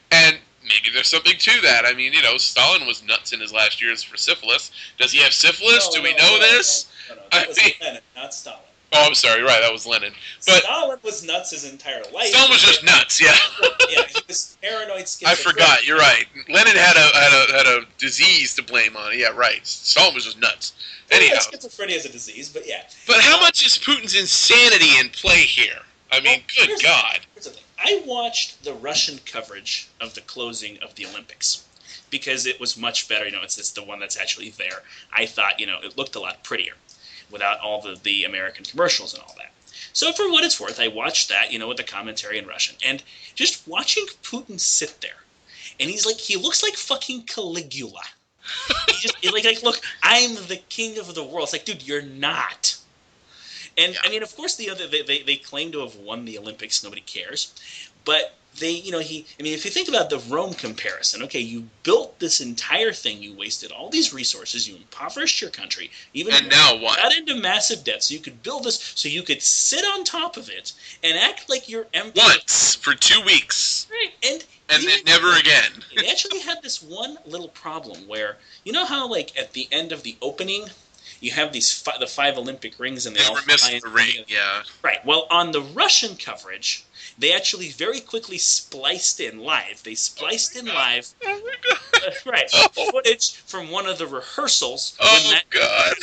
Speaker 2: And maybe there's something to that. I mean, Stalin was nuts in his last years for syphilis. Does he have syphilis? Do we know this?
Speaker 1: No. That was Lenin, not Stalin.
Speaker 2: Oh, I'm sorry. Right, that was Lenin. But
Speaker 1: Stalin was nuts his entire life.
Speaker 2: Stalin was just nuts. Yeah.
Speaker 1: Yeah, he was paranoid.
Speaker 2: I forgot. You're right. Lenin had a disease to blame on it. Yeah, right. Stalin was just nuts. Anyhow,
Speaker 1: schizophrenia is a disease, but yeah.
Speaker 2: But how much is Putin's insanity in play here? I mean, good God.
Speaker 1: Here's the thing. I watched the Russian coverage of the closing of the Olympics because it was much better. It's the one that's actually there. I thought, it looked a lot prettier without all the American commercials and all that. So for what it's worth, I watched that, with the commentary in Russian. And just watching Putin sit there, and he looks like fucking Caligula. Look, I'm the king of the world. It's like, dude, you're not. And yeah. I mean, of course, they claim to have won the Olympics. Nobody cares, but if you think about the Rome comparison, okay, you built this entire thing, you wasted all these resources, you impoverished your country, and
Speaker 2: now what?
Speaker 1: Got into massive debt, so you could build this, so you could sit on top of it and act like you're empty.
Speaker 2: Once for 2 weeks,
Speaker 1: right? And
Speaker 2: then never again.
Speaker 1: They actually had this one little problem where how at the end of the opening, you have the 5 Olympic rings, and they all
Speaker 2: missing the ring. Yeah.
Speaker 1: Right. Well, on the Russian coverage, they actually very quickly spliced in live. They spliced in live, footage from one of the rehearsals.
Speaker 2: Oh God!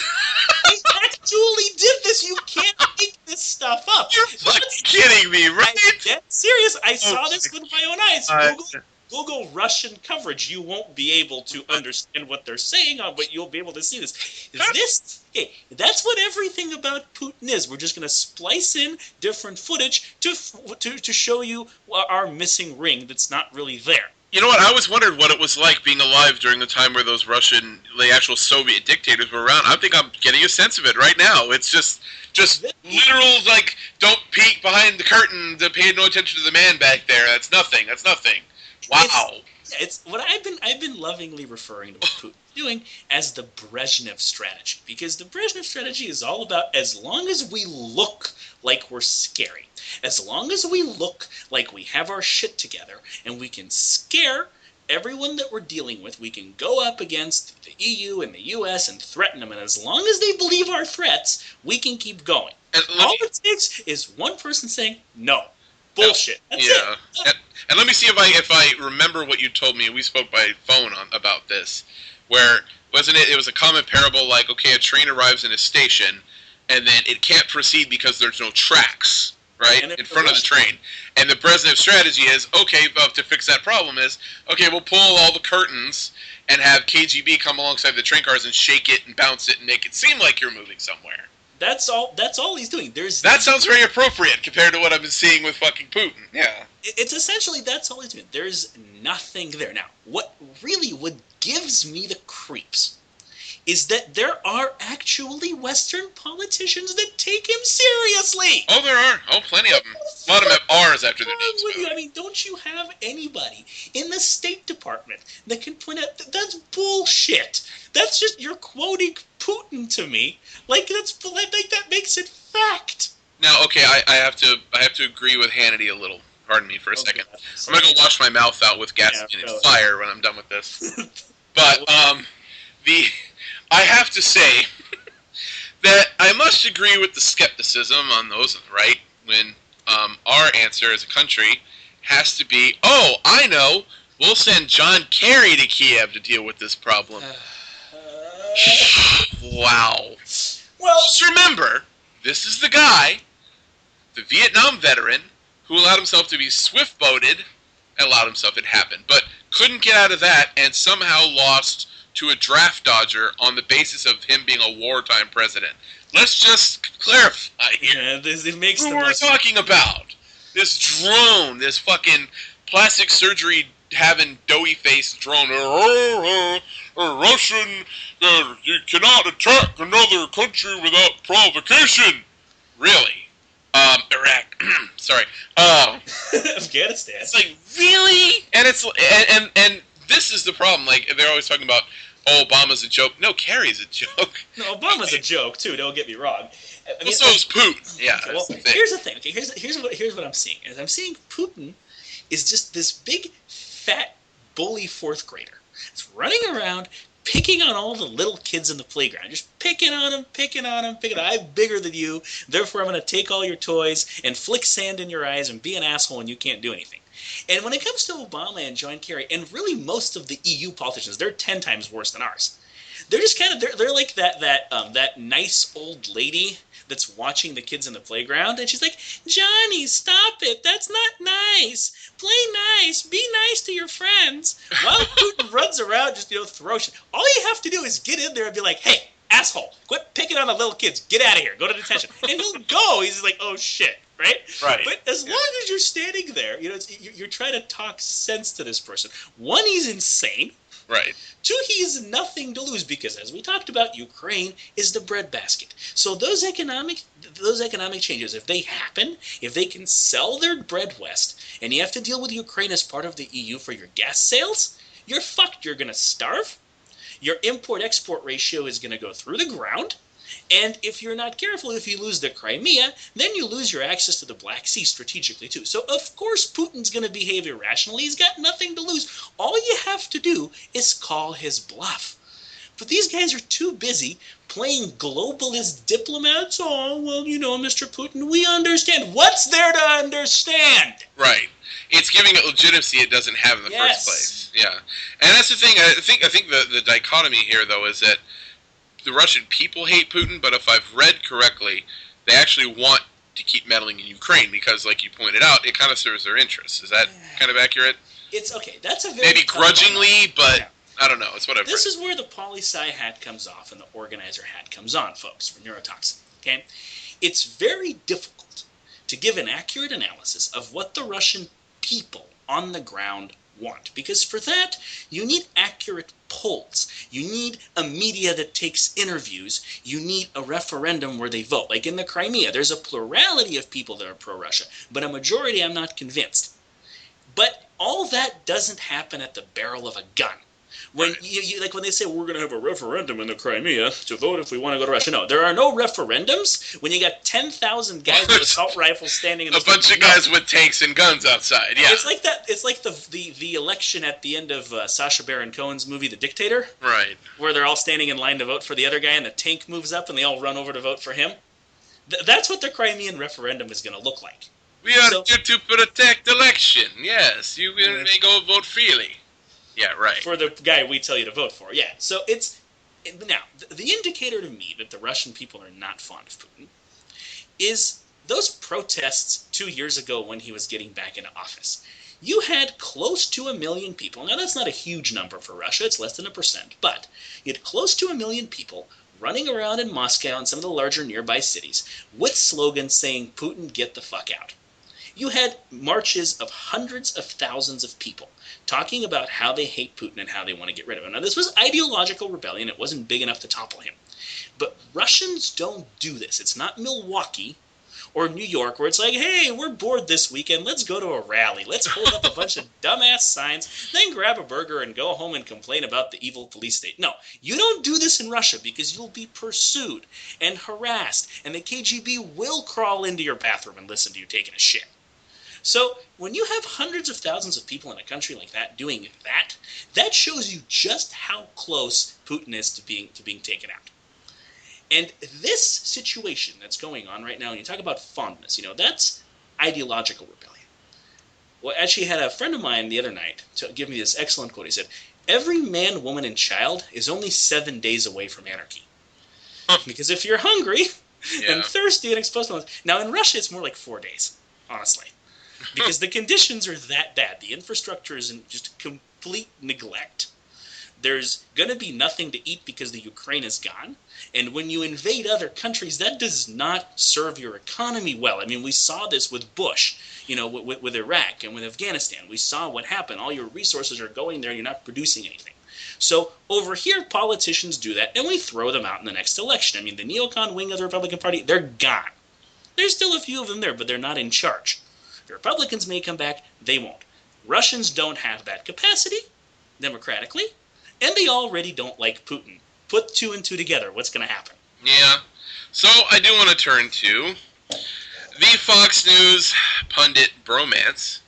Speaker 1: They actually did this. You can't make this stuff up.
Speaker 2: You're fucking kidding me, right?
Speaker 1: I'm dead serious. I saw this with my own eyes. Google Russian coverage. You won't be able to understand what they're saying, but you'll be able to see this. That's what everything about Putin is. We're just going to splice in different footage to show you our missing ring that's not really there.
Speaker 2: You know what? I always wondered what it was like being alive during the time where those the actual Soviet dictators were around. I think I'm getting a sense of it right now. It's just literal, don't peek behind the curtain to pay no attention to the man back there. That's nothing. Wow. It's
Speaker 1: what I've been lovingly referring to what Putin's doing as the Brezhnev strategy, because the Brezhnev strategy is all about, as long as we look like we're scary, as long as we look like we have our shit together and we can scare everyone that we're dealing with, we can go up against the EU and the US and threaten them, and as long as they believe our threats, we can keep going. All it takes is one person saying no. Bullshit. That's it.
Speaker 2: And let me see if I remember what you told me. We spoke by phone about this, where wasn't it? It was a common parable, like, okay, a train arrives in a station, and then it can't proceed because there's no tracks, right, in front of the train. And the Brezhnev strategy is, okay, to fix that problem is, okay, we'll pull all the curtains and have KGB come alongside the train cars and shake it and bounce it and make it seem like you're moving somewhere.
Speaker 1: That's all he's doing.
Speaker 2: That sounds very appropriate compared to what I've been seeing with fucking Putin. Yeah.
Speaker 1: It's essentially that's all he's doing. There's nothing there. Now, what gives me the creeps is that there are actually Western politicians that take him seriously.
Speaker 2: Oh, there are. Oh, plenty of them.
Speaker 1: What the
Speaker 2: A lot of them have R's after their
Speaker 1: What's
Speaker 2: names.
Speaker 1: wrong with you? I mean, don't you have anybody in the State Department that can point out that's bullshit? That's just, you're quoting Putin to me. Like that makes it fact.
Speaker 2: Now, okay, I have to agree with Hannity a little. Pardon me for a second. I'm gonna go wash my mouth out with gasoline and fire when I'm done with this. But I have to say that I must agree with the skepticism on those on the right when our answer as a country has to be, oh, I know, we'll send John Kerry to Kiev to deal with this problem. Wow. Well, just remember, this is the guy, the Vietnam veteran, who allowed himself to be swift-boated, allowed himself, it happened, but couldn't get out of that and somehow lost to a draft dodger on the basis of him being a wartime president. Let's just clarify here.
Speaker 1: Yeah, it makes
Speaker 2: who we're talking about. This drone, this fucking plastic surgery having doughy faced drone. Russian, you cannot attack another country without provocation. Really? Iraq. Sorry.
Speaker 1: Afghanistan.
Speaker 2: It's like, really? And it's and this is the problem. Like, they're always talking about, oh, Obama's a joke. No, Kerry's a joke.
Speaker 1: No, Obama's a joke too. Don't get me wrong.
Speaker 2: I mean, so is Putin. Yeah.
Speaker 1: Okay, well, here's the thing. Okay, here's what I'm seeing. Is I'm seeing Putin is just this big, fat, bully fourth grader. It's running around, picking on all the little kids in the playground. Just picking on them, picking on them, picking on them. I'm bigger than you, therefore I'm going to take all your toys and flick sand in your eyes and be an asshole and you can't do anything. And when it comes to Obama and John Kerry, and really most of the EU politicians, they're 10 times worse than ours. They're just kind of, they're like that nice old lady that's watching the kids in the playground, and she's like, Johnny, stop it. That's not nice. Play nice. Be nice to your friends. While Putin runs around just, throw shit. All you have to do is get in there and be like, hey, asshole, quit picking on the little kids. Get out of here. Go to detention. And he'll go. He's like, oh, shit. Right? But as long as you're standing there, you're trying to talk sense to this person. One, he's insane.
Speaker 2: Right.
Speaker 1: Two, he has nothing to lose because, as we talked about, Ukraine is the breadbasket. So those economic changes, if they happen, if they can sell their bread west, and you have to deal with Ukraine as part of the EU for your gas sales, you're fucked. You're going to starve. Your import-export ratio is going to go through the ground. And if you're not careful, if you lose the Crimea, then you lose your access to the Black Sea strategically too. So of course Putin's going to behave irrationally. He's got nothing to lose. All you have to do is call his bluff. But these guys are too busy playing globalist diplomats. Oh, well, Mr. Putin, we understand. What's there to understand?
Speaker 2: Right. It's giving it legitimacy it doesn't have in the first place. Yeah. And that's the thing. I think the dichotomy here, though, is that the Russian people hate Putin, but if I've read correctly, they actually want to keep meddling in Ukraine because, like you pointed out, it kind of serves their interests. Is that kind of accurate?
Speaker 1: It's okay. That's a very
Speaker 2: maybe grudgingly, but I don't know. It's whatever.
Speaker 1: This is where the poli-sci hat comes off and the organizer hat comes on, folks, for neurotoxin. Okay, it's very difficult to give an accurate analysis of what the Russian people on the ground want, because for that you need accurate polls, you need a media that takes interviews, you need a referendum where they vote. Like in the Crimea, there's a plurality of people that are pro-Russia, but a majority I'm not convinced. But all that doesn't happen at the barrel of a gun. When when they say we're going to have a referendum in the Crimea to vote if we want to go to Russia. No, there are no referendums when you got 10,000 guys with assault rifles standing in the
Speaker 2: bunch of guys with tanks and guns outside. Yeah,
Speaker 1: it's like that. It's like the election at the end of Sacha Baron Cohen's movie The Dictator.
Speaker 2: Right.
Speaker 1: Where they're all standing in line to vote for the other guy, and the tank moves up, and they all run over to vote for him. That's what the Crimean referendum is going to look like.
Speaker 2: We are here to protect the election. Yes, you may go vote freely. Yeah, right.
Speaker 1: For the guy we tell you to vote for, yeah. So now, the indicator to me that the Russian people are not fond of Putin is those protests 2 years ago when he was getting back into office. You had close to 1 million people. Now, that's not a huge number for Russia. It's less than 1%. But you had close to 1 million people running around in Moscow and some of the larger nearby cities with slogans saying, Putin, get the fuck out. You had marches of hundreds of thousands of people talking about how they hate Putin and how they want to get rid of him. Now, this was ideological rebellion. It wasn't big enough to topple him. But Russians don't do this. It's not Milwaukee Or New York, where it's like, hey, we're bored this weekend, let's go to a rally. Let's hold up a bunch of dumbass signs, then grab a burger and go home and complain about the evil police state. No, you don't do this in Russia because you'll be pursued and harassed, and the KGB will crawl into your bathroom and listen to you taking a shit. So when you have hundreds of thousands of people in a country like that doing that, that shows you just how close Putin is to being taken out. And this situation that's going on right now, and you talk about fondness, that's ideological rebellion. Well, I actually had a friend of mine the other night to give me this excellent quote. He said, every man, woman, and child is only 7 days away from anarchy. Because if you're hungry and thirsty and exposed to now in Russia it's more like 4 days, honestly. Because the conditions are that bad. The infrastructure is in just complete neglect. There's going to be nothing to eat because the Ukraine is gone. And when you invade other countries, that does not serve your economy well. I mean, we saw this with Bush, with Iraq and with Afghanistan. We saw what happened. All your resources are going there and you're not producing anything. So over here, politicians do that, and we throw them out in the next election. I mean, the neocon wing of the Republican Party, they're gone. There's still a few of them there, but they're not in charge. The Republicans may come back, they won't. Russians don't have that capacity, democratically, and they already don't like Putin. Put two and two together, what's going to happen?
Speaker 2: Yeah. So I do want to turn to the Fox News pundit bromance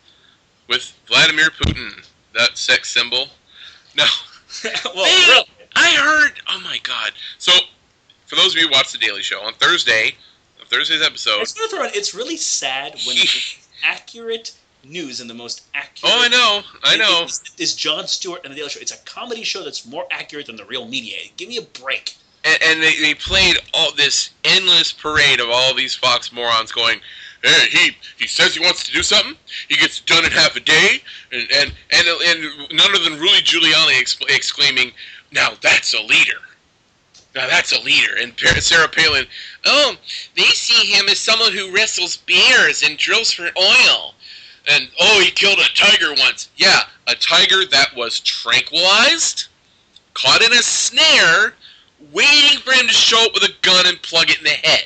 Speaker 2: with Vladimir Putin, that sex symbol. No.
Speaker 1: Well, really?
Speaker 2: I heard, oh my God. So, for those of you who watch The Daily Show, on Thursday's episode...
Speaker 1: It's really sad when accurate news and the most accurate...
Speaker 2: Oh, I know.
Speaker 1: Is Jon Stewart and The Daily Show. It's a comedy show that's more accurate than the real media. Give me a break.
Speaker 2: And they played all this endless parade of all these Fox morons going, hey, he says he wants to do something, he gets it done in half a day, and none other than Rudy Giuliani exclaiming, now that's a leader. Now that's a leader. And Sarah Palin, oh, they see him as someone who wrestles bears and drills for oil. And, oh, he killed a tiger once. Yeah, a tiger that was tranquilized, caught in a snare, waiting for him to show up with a gun and plug it in the head.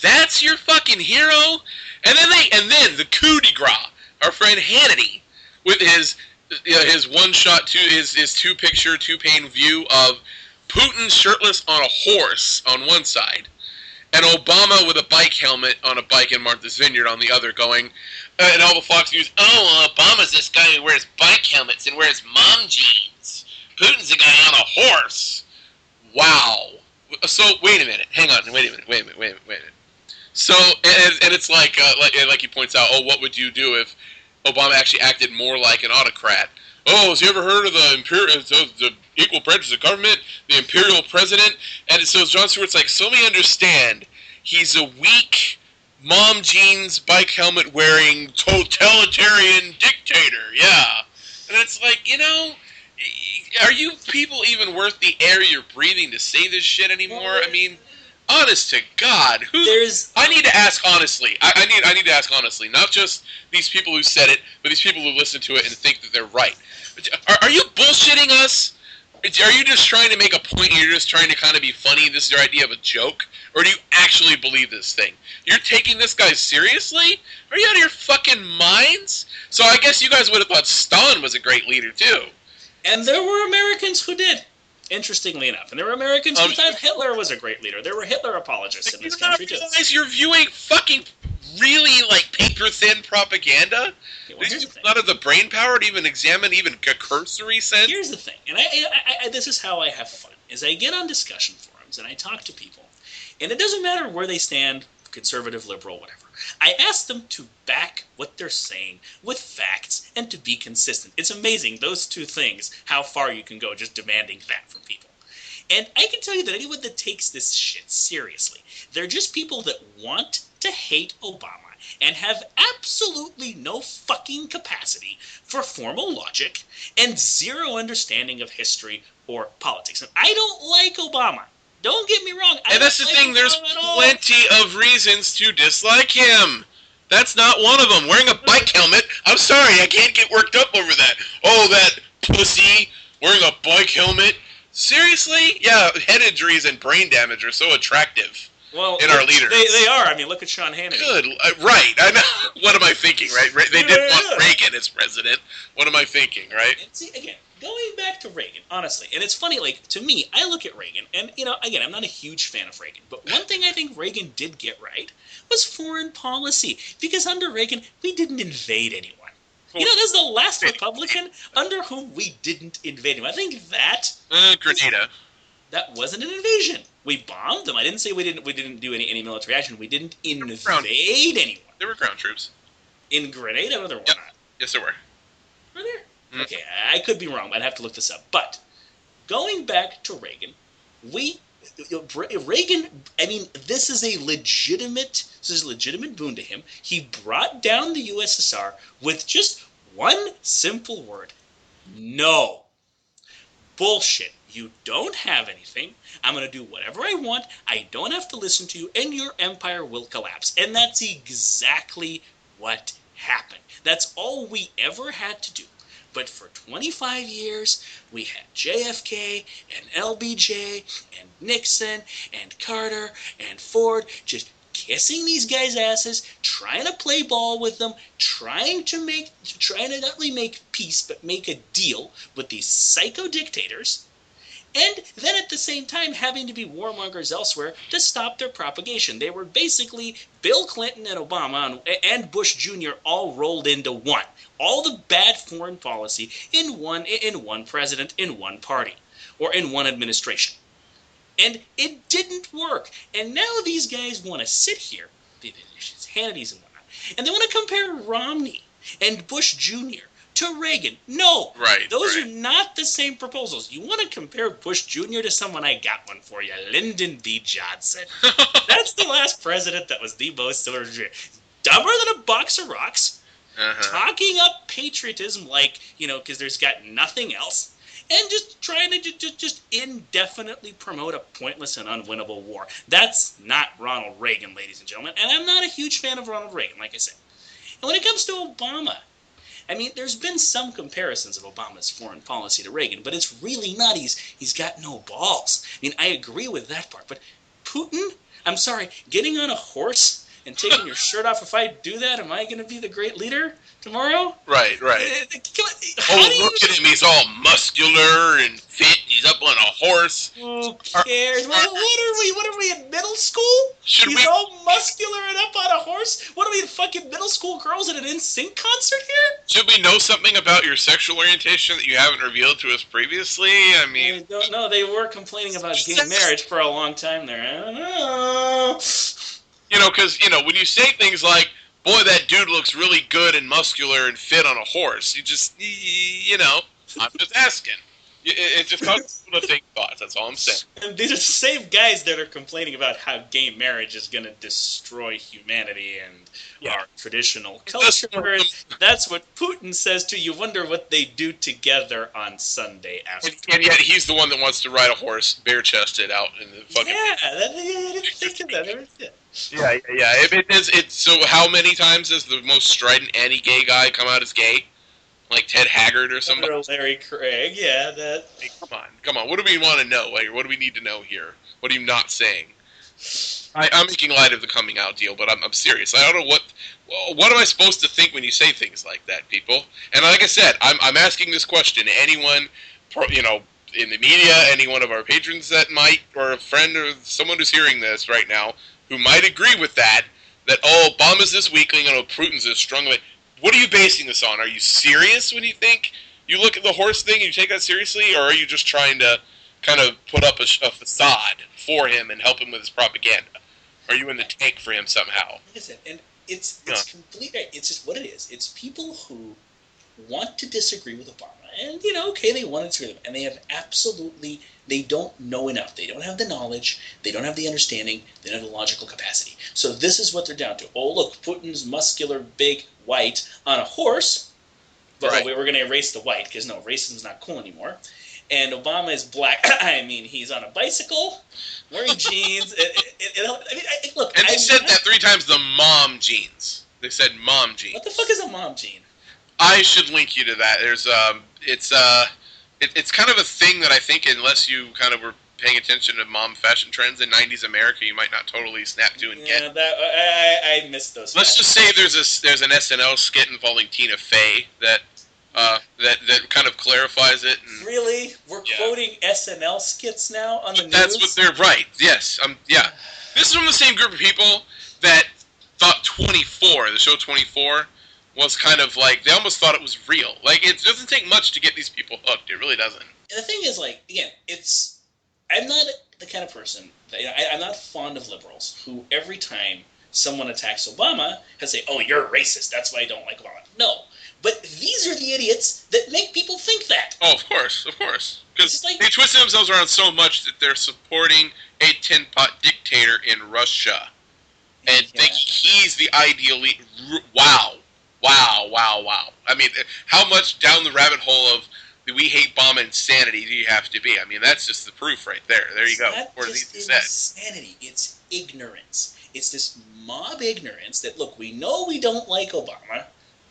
Speaker 2: That's your fucking hero? And then the coup de grace, our friend Hannity, with his one shot, his two picture, two pane view of Putin shirtless on a horse on one side, and Obama with a bike helmet on a bike in Martha's Vineyard on the other, going, and all the Fox News, oh, Obama's this guy who wears bike helmets and wears mom jeans. Putin's a guy on a horse. Wow. So, wait a minute. Hang on. Wait a minute. So, and it's like he points out, oh, what would you do if Obama actually acted more like an autocrat? Oh, has you ever heard of the equal branches of government, the imperial president? And so Jon Stewart's like, so let me understand, he's a weak, mom jeans, bike helmet wearing, totalitarian dictator, yeah. And it's like, are you people even worth the air you're breathing to say this shit anymore? I mean, honest to God, I need to ask honestly. I need to ask honestly, not just these people who said it, but these people who listen to it and think that they're right. Are you bullshitting us? Are you just trying to make a point and you're just trying to kind of be funny? This is your idea of a joke? Or do you actually believe this thing? You're taking this guy seriously? Are you out of your fucking minds? So I guess you guys would have thought Stalin was a great leader too.
Speaker 1: And there were Americans who did, interestingly enough. And there were Americans who thought Hitler was a great leader. There were Hitler apologists in this country too.
Speaker 2: You're viewing fucking really paper-thin propaganda? These not have the brain power to even examine even a cursory sense?
Speaker 1: Here's the thing, and I this is how I have fun, is I get on discussion forums and I talk to people, and it doesn't matter where they stand, conservative, liberal, whatever. I ask them to back what they're saying with facts and to be consistent. It's amazing, those two things, how far you can go just demanding that from people. And I can tell you that anyone that takes this shit seriously, they're just people that want to hate Obama and have absolutely no fucking capacity for formal logic and zero understanding of history or politics. And I don't like Obama. Don't get me wrong.
Speaker 2: And that's the thing, there's plenty of reasons to dislike him. That's not one of them. Wearing a bike helmet, I'm sorry, I can't get worked up over that. Oh, that pussy wearing a bike helmet. Seriously? Yeah, head injuries and brain damage are so attractive.
Speaker 1: Well,
Speaker 2: in our leaders.
Speaker 1: They are. I mean, look at Sean Hannity.
Speaker 2: Good. Right. I know. What am I thinking, right? They did want Reagan as president. What am I thinking, right?
Speaker 1: And see, again, going back to Reagan, honestly, and it's funny, like, to me, I look at Reagan, and, again, I'm not a huge fan of Reagan, but one thing I think Reagan did get right was foreign policy. Because under Reagan, we didn't invade anyone. That's the last Republican under whom we didn't invade anyone. I think that...
Speaker 2: Grenada.
Speaker 1: That wasn't an invasion. We bombed them. I didn't say we didn't do any military action. We didn't invade anyone.
Speaker 2: There were ground troops.
Speaker 1: In Grenada, or there were not?
Speaker 2: Yes, there were.
Speaker 1: Were there? Okay, I could be wrong. I'd have to look this up. But going back to Reagan, Reagan. I mean, this is a legitimate boon to him. He brought down the USSR with just one simple word: no. Bullshit. You don't have anything. I'm going to do whatever I want. I don't have to listen to you, and your empire will collapse. And that's exactly what happened. That's all we ever had to do. But for 25 years, we had JFK and LBJ and Nixon and Carter and Ford just kissing these guys' asses, trying to play ball with them, trying to not only make peace, but make a deal with these psycho dictators, and then at the same time having to be warmongers elsewhere to stop their propagation. They were basically Bill Clinton and Obama and Bush Jr. all rolled into one. All the bad foreign policy in one president, in one party, or in one administration. And it didn't work. And now these guys want to sit here, Hannity's and whatnot, and they want to compare Romney and Bush Jr. to Reagan. No, those are not the same proposals. You want to compare Bush Jr. to someone? I got one for you, Lyndon B. Johnson. That's the last president that was the most similar to dumber than a box of rocks, talking up patriotism like, because there's got nothing else, and just trying to just indefinitely promote a pointless and unwinnable war. That's not Ronald Reagan, ladies and gentlemen, and I'm not a huge fan of Ronald Reagan, like I said. And when it comes to Obama, I mean, there's been some comparisons of Obama's foreign policy to Reagan, but it's really not. He's got no balls. I mean, I agree with that part, but Putin, I'm sorry, getting on a horse and taking your shirt off, if I do that, am I going to be the great leader tomorrow?
Speaker 2: Right. Look at him. He's all muscular and fit. He's up on a horse.
Speaker 1: Who cares? What are we in middle school? He's all muscular and up on a horse? What are we in fucking middle school girls at an NSYNC concert here?
Speaker 2: Should we know something about your sexual orientation that you haven't revealed to us previously? I mean...
Speaker 1: I don't know. They were complaining about gay marriage for a long time there. I don't know.
Speaker 2: Because, when you say things like, boy, that dude looks really good and muscular and fit on a horse, you just, I'm just asking. It just causes people to think thoughts, that's all I'm saying.
Speaker 1: And these are the same guys that are complaining about how gay marriage is going to destroy humanity and our traditional culture. That's what Putin says to you. Wonder what they do together on Sunday afternoon.
Speaker 2: And yet he's the one that wants to ride a horse bare-chested out in the fucking...
Speaker 1: Yeah, I didn't think of that.
Speaker 2: Yeah. So how many times has the most strident anti-gay guy come out as gay? Like Ted Haggard or somebody?
Speaker 1: Or Larry Craig, yeah. That.
Speaker 2: Hey, come on. What do we want to know? Like, what do we need to know here? What are you not saying? I'm making light of the coming out deal, but I'm serious. I don't know what am I supposed to think when you say things like that, people? And like I said, I'm asking this question to anyone, in the media, any one of our patrons that might, or a friend or someone who's hearing this right now, who might agree with that, Obama's this weakling and Putin's this strong. What are you basing this on? Are you serious when you think you look at the horse thing and you take that seriously, or are you just trying to kind of put up a facade for him and help him with his propaganda? Are you in the tank for him somehow?
Speaker 1: Listen, and it's complete. It's just what it is. It's people who want to disagree with Obama, and they want to disagree with him, and they don't know enough. They don't have the knowledge. They don't have the understanding. They don't have the logical capacity. So this is what they're down to. Oh, look, Putin's muscular, big, white on a horse. But we were going to erase the white because racism's not cool anymore. And Obama is black. I mean, he's on a bicycle, wearing jeans. Look.
Speaker 2: And they said that 3 times. The mom jeans. They said mom jeans.
Speaker 1: What the fuck is a mom jean?
Speaker 2: I should link you to that. There's it's kind of a thing that I think unless you kind of were paying attention to mom fashion trends in 90s America, you might not totally snap to and get.
Speaker 1: I missed those.
Speaker 2: Let's just say there's an SNL skit involving Tina Fey that kind of clarifies it. And,
Speaker 1: really? We're quoting SNL skits now on the news?
Speaker 2: That's what they're right. Yes. Yeah. This is from the same group of people that thought 24, the show 24, was kind of like, they almost thought it was real. Like, it doesn't take much to get these people hooked. It really doesn't.
Speaker 1: And the thing is, like, again, I'm not the kind of person, I'm not fond of liberals who every time someone attacks Obama, can say, oh, you're racist, that's why I don't like Obama. No. But these are the idiots that make people think that.
Speaker 2: Oh, of course. Because they twisted themselves around so much that they're supporting a tin pot dictator in Russia. And think he's the ideal leader. Wow. I mean, how much down the rabbit hole of we hate bomb insanity do you have to be? I mean, that's just the proof right there. There you go.
Speaker 1: It's not just insanity. It's ignorance. It's this mob ignorance that, look, we know we don't like Obama,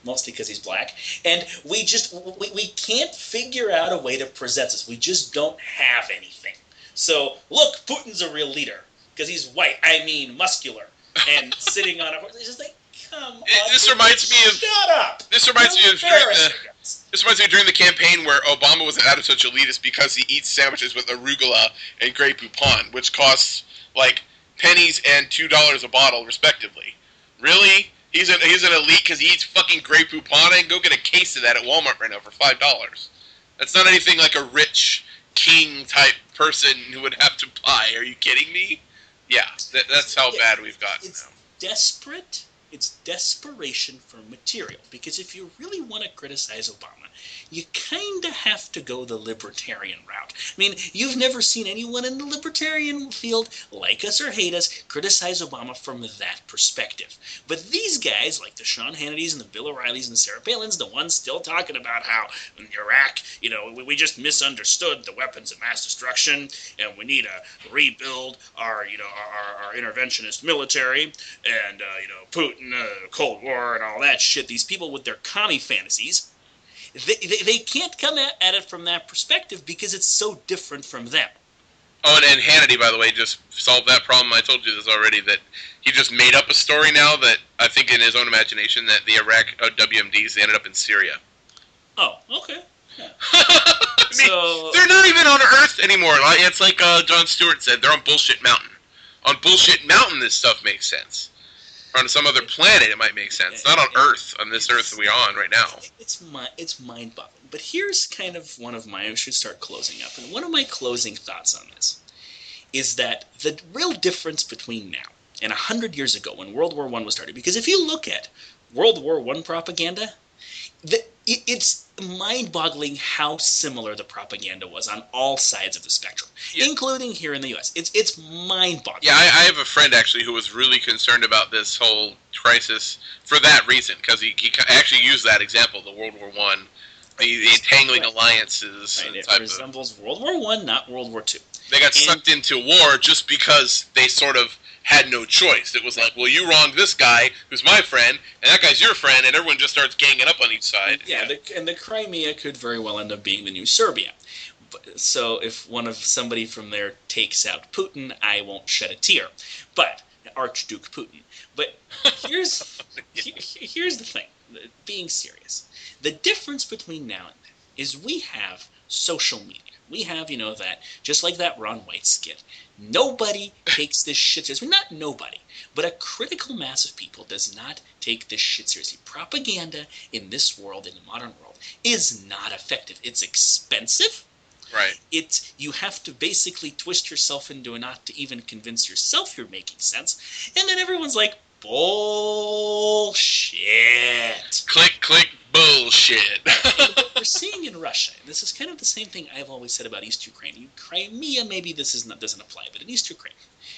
Speaker 1: mostly because he's black, and we can't figure out a way to present this. We just don't have anything. So, look, Putin's a real leader because he's white. I mean, muscular, and sitting on a horse. It's just like, come on.
Speaker 2: This reminds me of.
Speaker 1: Shut up.
Speaker 2: This reminds me of during the campaign where Obama was out of such elitist because he eats sandwiches with arugula and Grey Poupon, which costs like pennies and $2 a bottle, respectively. Really? He's an elite because he eats fucking Grey Poupon, and go get a case of that at Walmart right now for $5. That's not anything like a rich king type person who would have to buy. Are you kidding me? Yeah, that's how bad we've gotten now.
Speaker 1: It's desperate. It's desperation for material. Because if you really want to criticize Obama, you kind of have to go the libertarian route. I mean, you've never seen anyone in the libertarian field, like us or hate us, criticize Obama from that perspective. But these guys, like the Sean Hannitys and the Bill O'Reillys and the Sarah Palins, the ones still talking about how in Iraq, we just misunderstood the weapons of mass destruction, and we need to rebuild our interventionist military, and Putin, Cold War, and all that shit. These people with their commie fantasies, they can't come at it from that perspective because it's so different from them.
Speaker 2: Oh, and Hannity, by the way, just solved that problem. I told you this already, that he just made up a story now that I think in his own imagination that the Iraq WMDs ended up in Syria.
Speaker 1: Oh, okay. Yeah.
Speaker 2: I mean, they're not even on Earth anymore. It's like Jon Stewart said, they're on Bullshit Mountain. On Bullshit Mountain, this stuff makes sense. Or on some other planet, it might make sense. Not on Earth, on this Earth that we're on right now.
Speaker 1: It's mind-boggling. But here's kind of one of my, I should start closing up, and one of my closing thoughts on this is that the real difference between now and 100 years ago when World War I was started, because if you look at World War I propaganda, it's mind-boggling how similar the propaganda was on all sides of the spectrum, including here in the U.S. It's mind-boggling. Yeah,
Speaker 2: I have a friend, actually, who was really concerned about this whole crisis for that reason, because he actually used that example, the World War I, the entangling alliances.
Speaker 1: Right, it resembles World War I, not World War II.
Speaker 2: They got sucked into war just because they sort of had no choice. It was like, well, you wronged this guy, who's my friend, and that guy's your friend, and everyone just starts ganging up on each side.
Speaker 1: Yeah. And the Crimea could very well end up being the new Serbia. So if somebody from there takes out Putin, I won't shed a tear. But Archduke Putin. But here's the thing. Being serious, the difference between now and then is we have social media. We have, that, just like that Ron White skit, nobody takes this shit seriously. Not nobody, but a critical mass of people does not take this shit seriously. Propaganda in this world, in the modern world, is not effective. It's expensive.
Speaker 2: Right.
Speaker 1: You have to basically twist yourself into a knot to even convince yourself you're making sense. And then everyone's like, bullshit.
Speaker 2: Click, bullshit.
Speaker 1: What we're seeing in Russia, and this is kind of the same thing I've always said about East Ukraine. Crimea, maybe this doesn't apply, but in East Ukraine,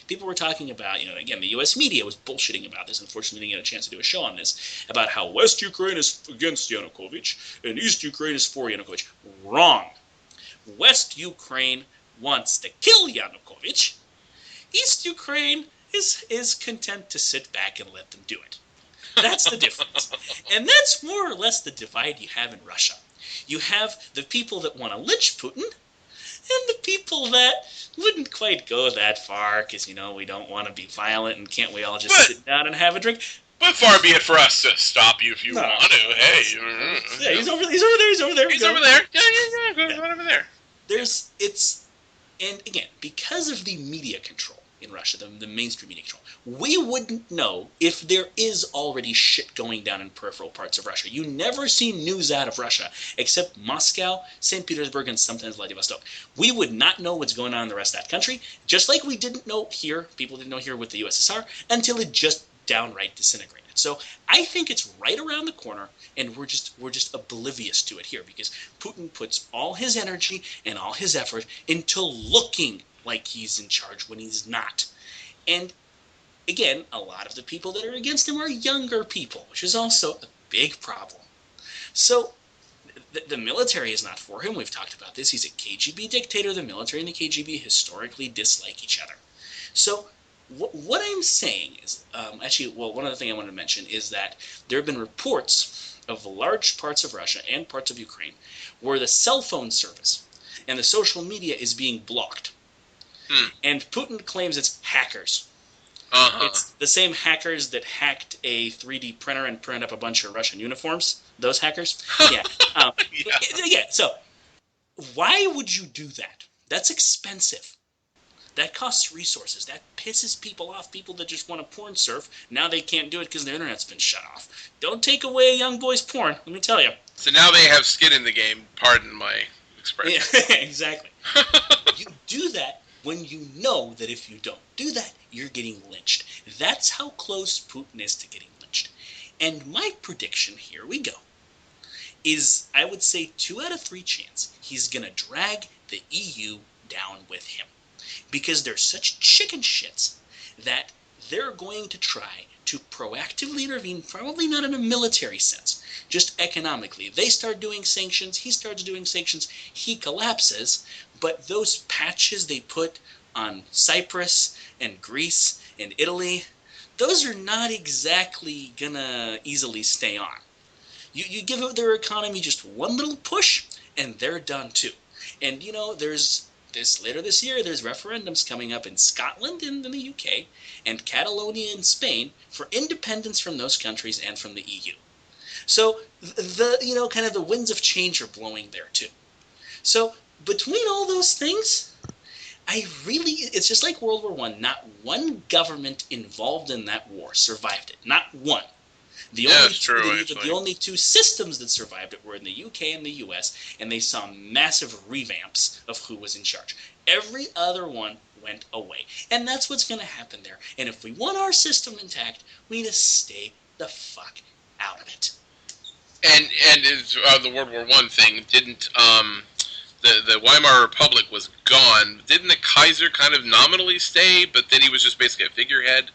Speaker 1: people were talking about, again, the U.S. media was bullshitting about this. Unfortunately, we didn't get a chance to do a show on this, about how West Ukraine is against Yanukovych and East Ukraine is for Yanukovych. Wrong. West Ukraine wants to kill Yanukovych. East Ukraine is content to sit back and let them do it. That's the difference. And that's more or less the divide you have in Russia. You have the people that want to lynch Putin, and the people that wouldn't quite go that far because, we don't want to be violent and can't we all just sit down and have a drink?
Speaker 2: But far be it for us to stop you if you
Speaker 1: No.
Speaker 2: want to. Hey.
Speaker 1: Yeah, he's over there. He's over there.
Speaker 2: He's over there. Yeah. Go over there.
Speaker 1: And again, because of the media control in Russia, the mainstream media control, we wouldn't know if there is already shit going down in peripheral parts of Russia. You never see news out of Russia except Moscow, St. Petersburg, and sometimes Vladivostok. We would not know what's going on in the rest of that country, just like we didn't know here, people didn't know here with the USSR, until it just downright disintegrated. So I think it's right around the corner, and we're just oblivious to it here because Putin puts all his energy and all his effort into looking like he's in charge when he's not. And again, a lot of the people that are against him are younger people, which is also a big problem. So the military is not for him. We've talked about this. He's a KGB dictator. The military and the KGB historically dislike each other. So what I'm saying is, one other thing I wanted to mention is that there have been reports of large parts of Russia and parts of Ukraine where the cell phone service and the social media is being blocked. And Putin claims it's hackers. It's the same hackers that hacked a 3D printer and printed up a bunch of Russian uniforms. Those hackers? Yeah. Yeah. So why would you do that? That's expensive. That costs resources. That pisses people off. People that just want to porn surf, now they can't do it because their internet's been shut off. Don't take away a young boy's porn, let me tell you.
Speaker 2: So now they have skin in the game, pardon my expression.
Speaker 1: Yeah, exactly. You do that when you know that if you don't do that, you're getting lynched. That's how close Putin is to getting lynched. And my prediction, here we go, is I would say 2 out of 3 chance he's going to drag the EU down with him. Because they're such chicken shits that they're going to try to proactively intervene, probably not in a military sense, just economically. They start doing sanctions, he starts doing sanctions, he collapses, but those patches they put on Cyprus and Greece and Italy, those are not exactly gonna easily stay on. You give their economy just one little push, and they're done too. And later this year, there's referendums coming up in Scotland and in the UK and Catalonia in Spain for independence from those countries and from the EU. So the winds of change are blowing there too. So between all those things, it's just like World War I. Not one government involved in that war survived it. Not one. The only 2 systems that survived it were in the UK and the US, and they saw massive revamps of who was in charge. Every other one went away. And that's what's going to happen there. And if we want our system intact, we need to stay the fuck out of it.
Speaker 2: And the World War I thing, didn't the Weimar Republic was gone. Didn't the Kaiser kind of nominally stay, but then he was just basically a figurehead?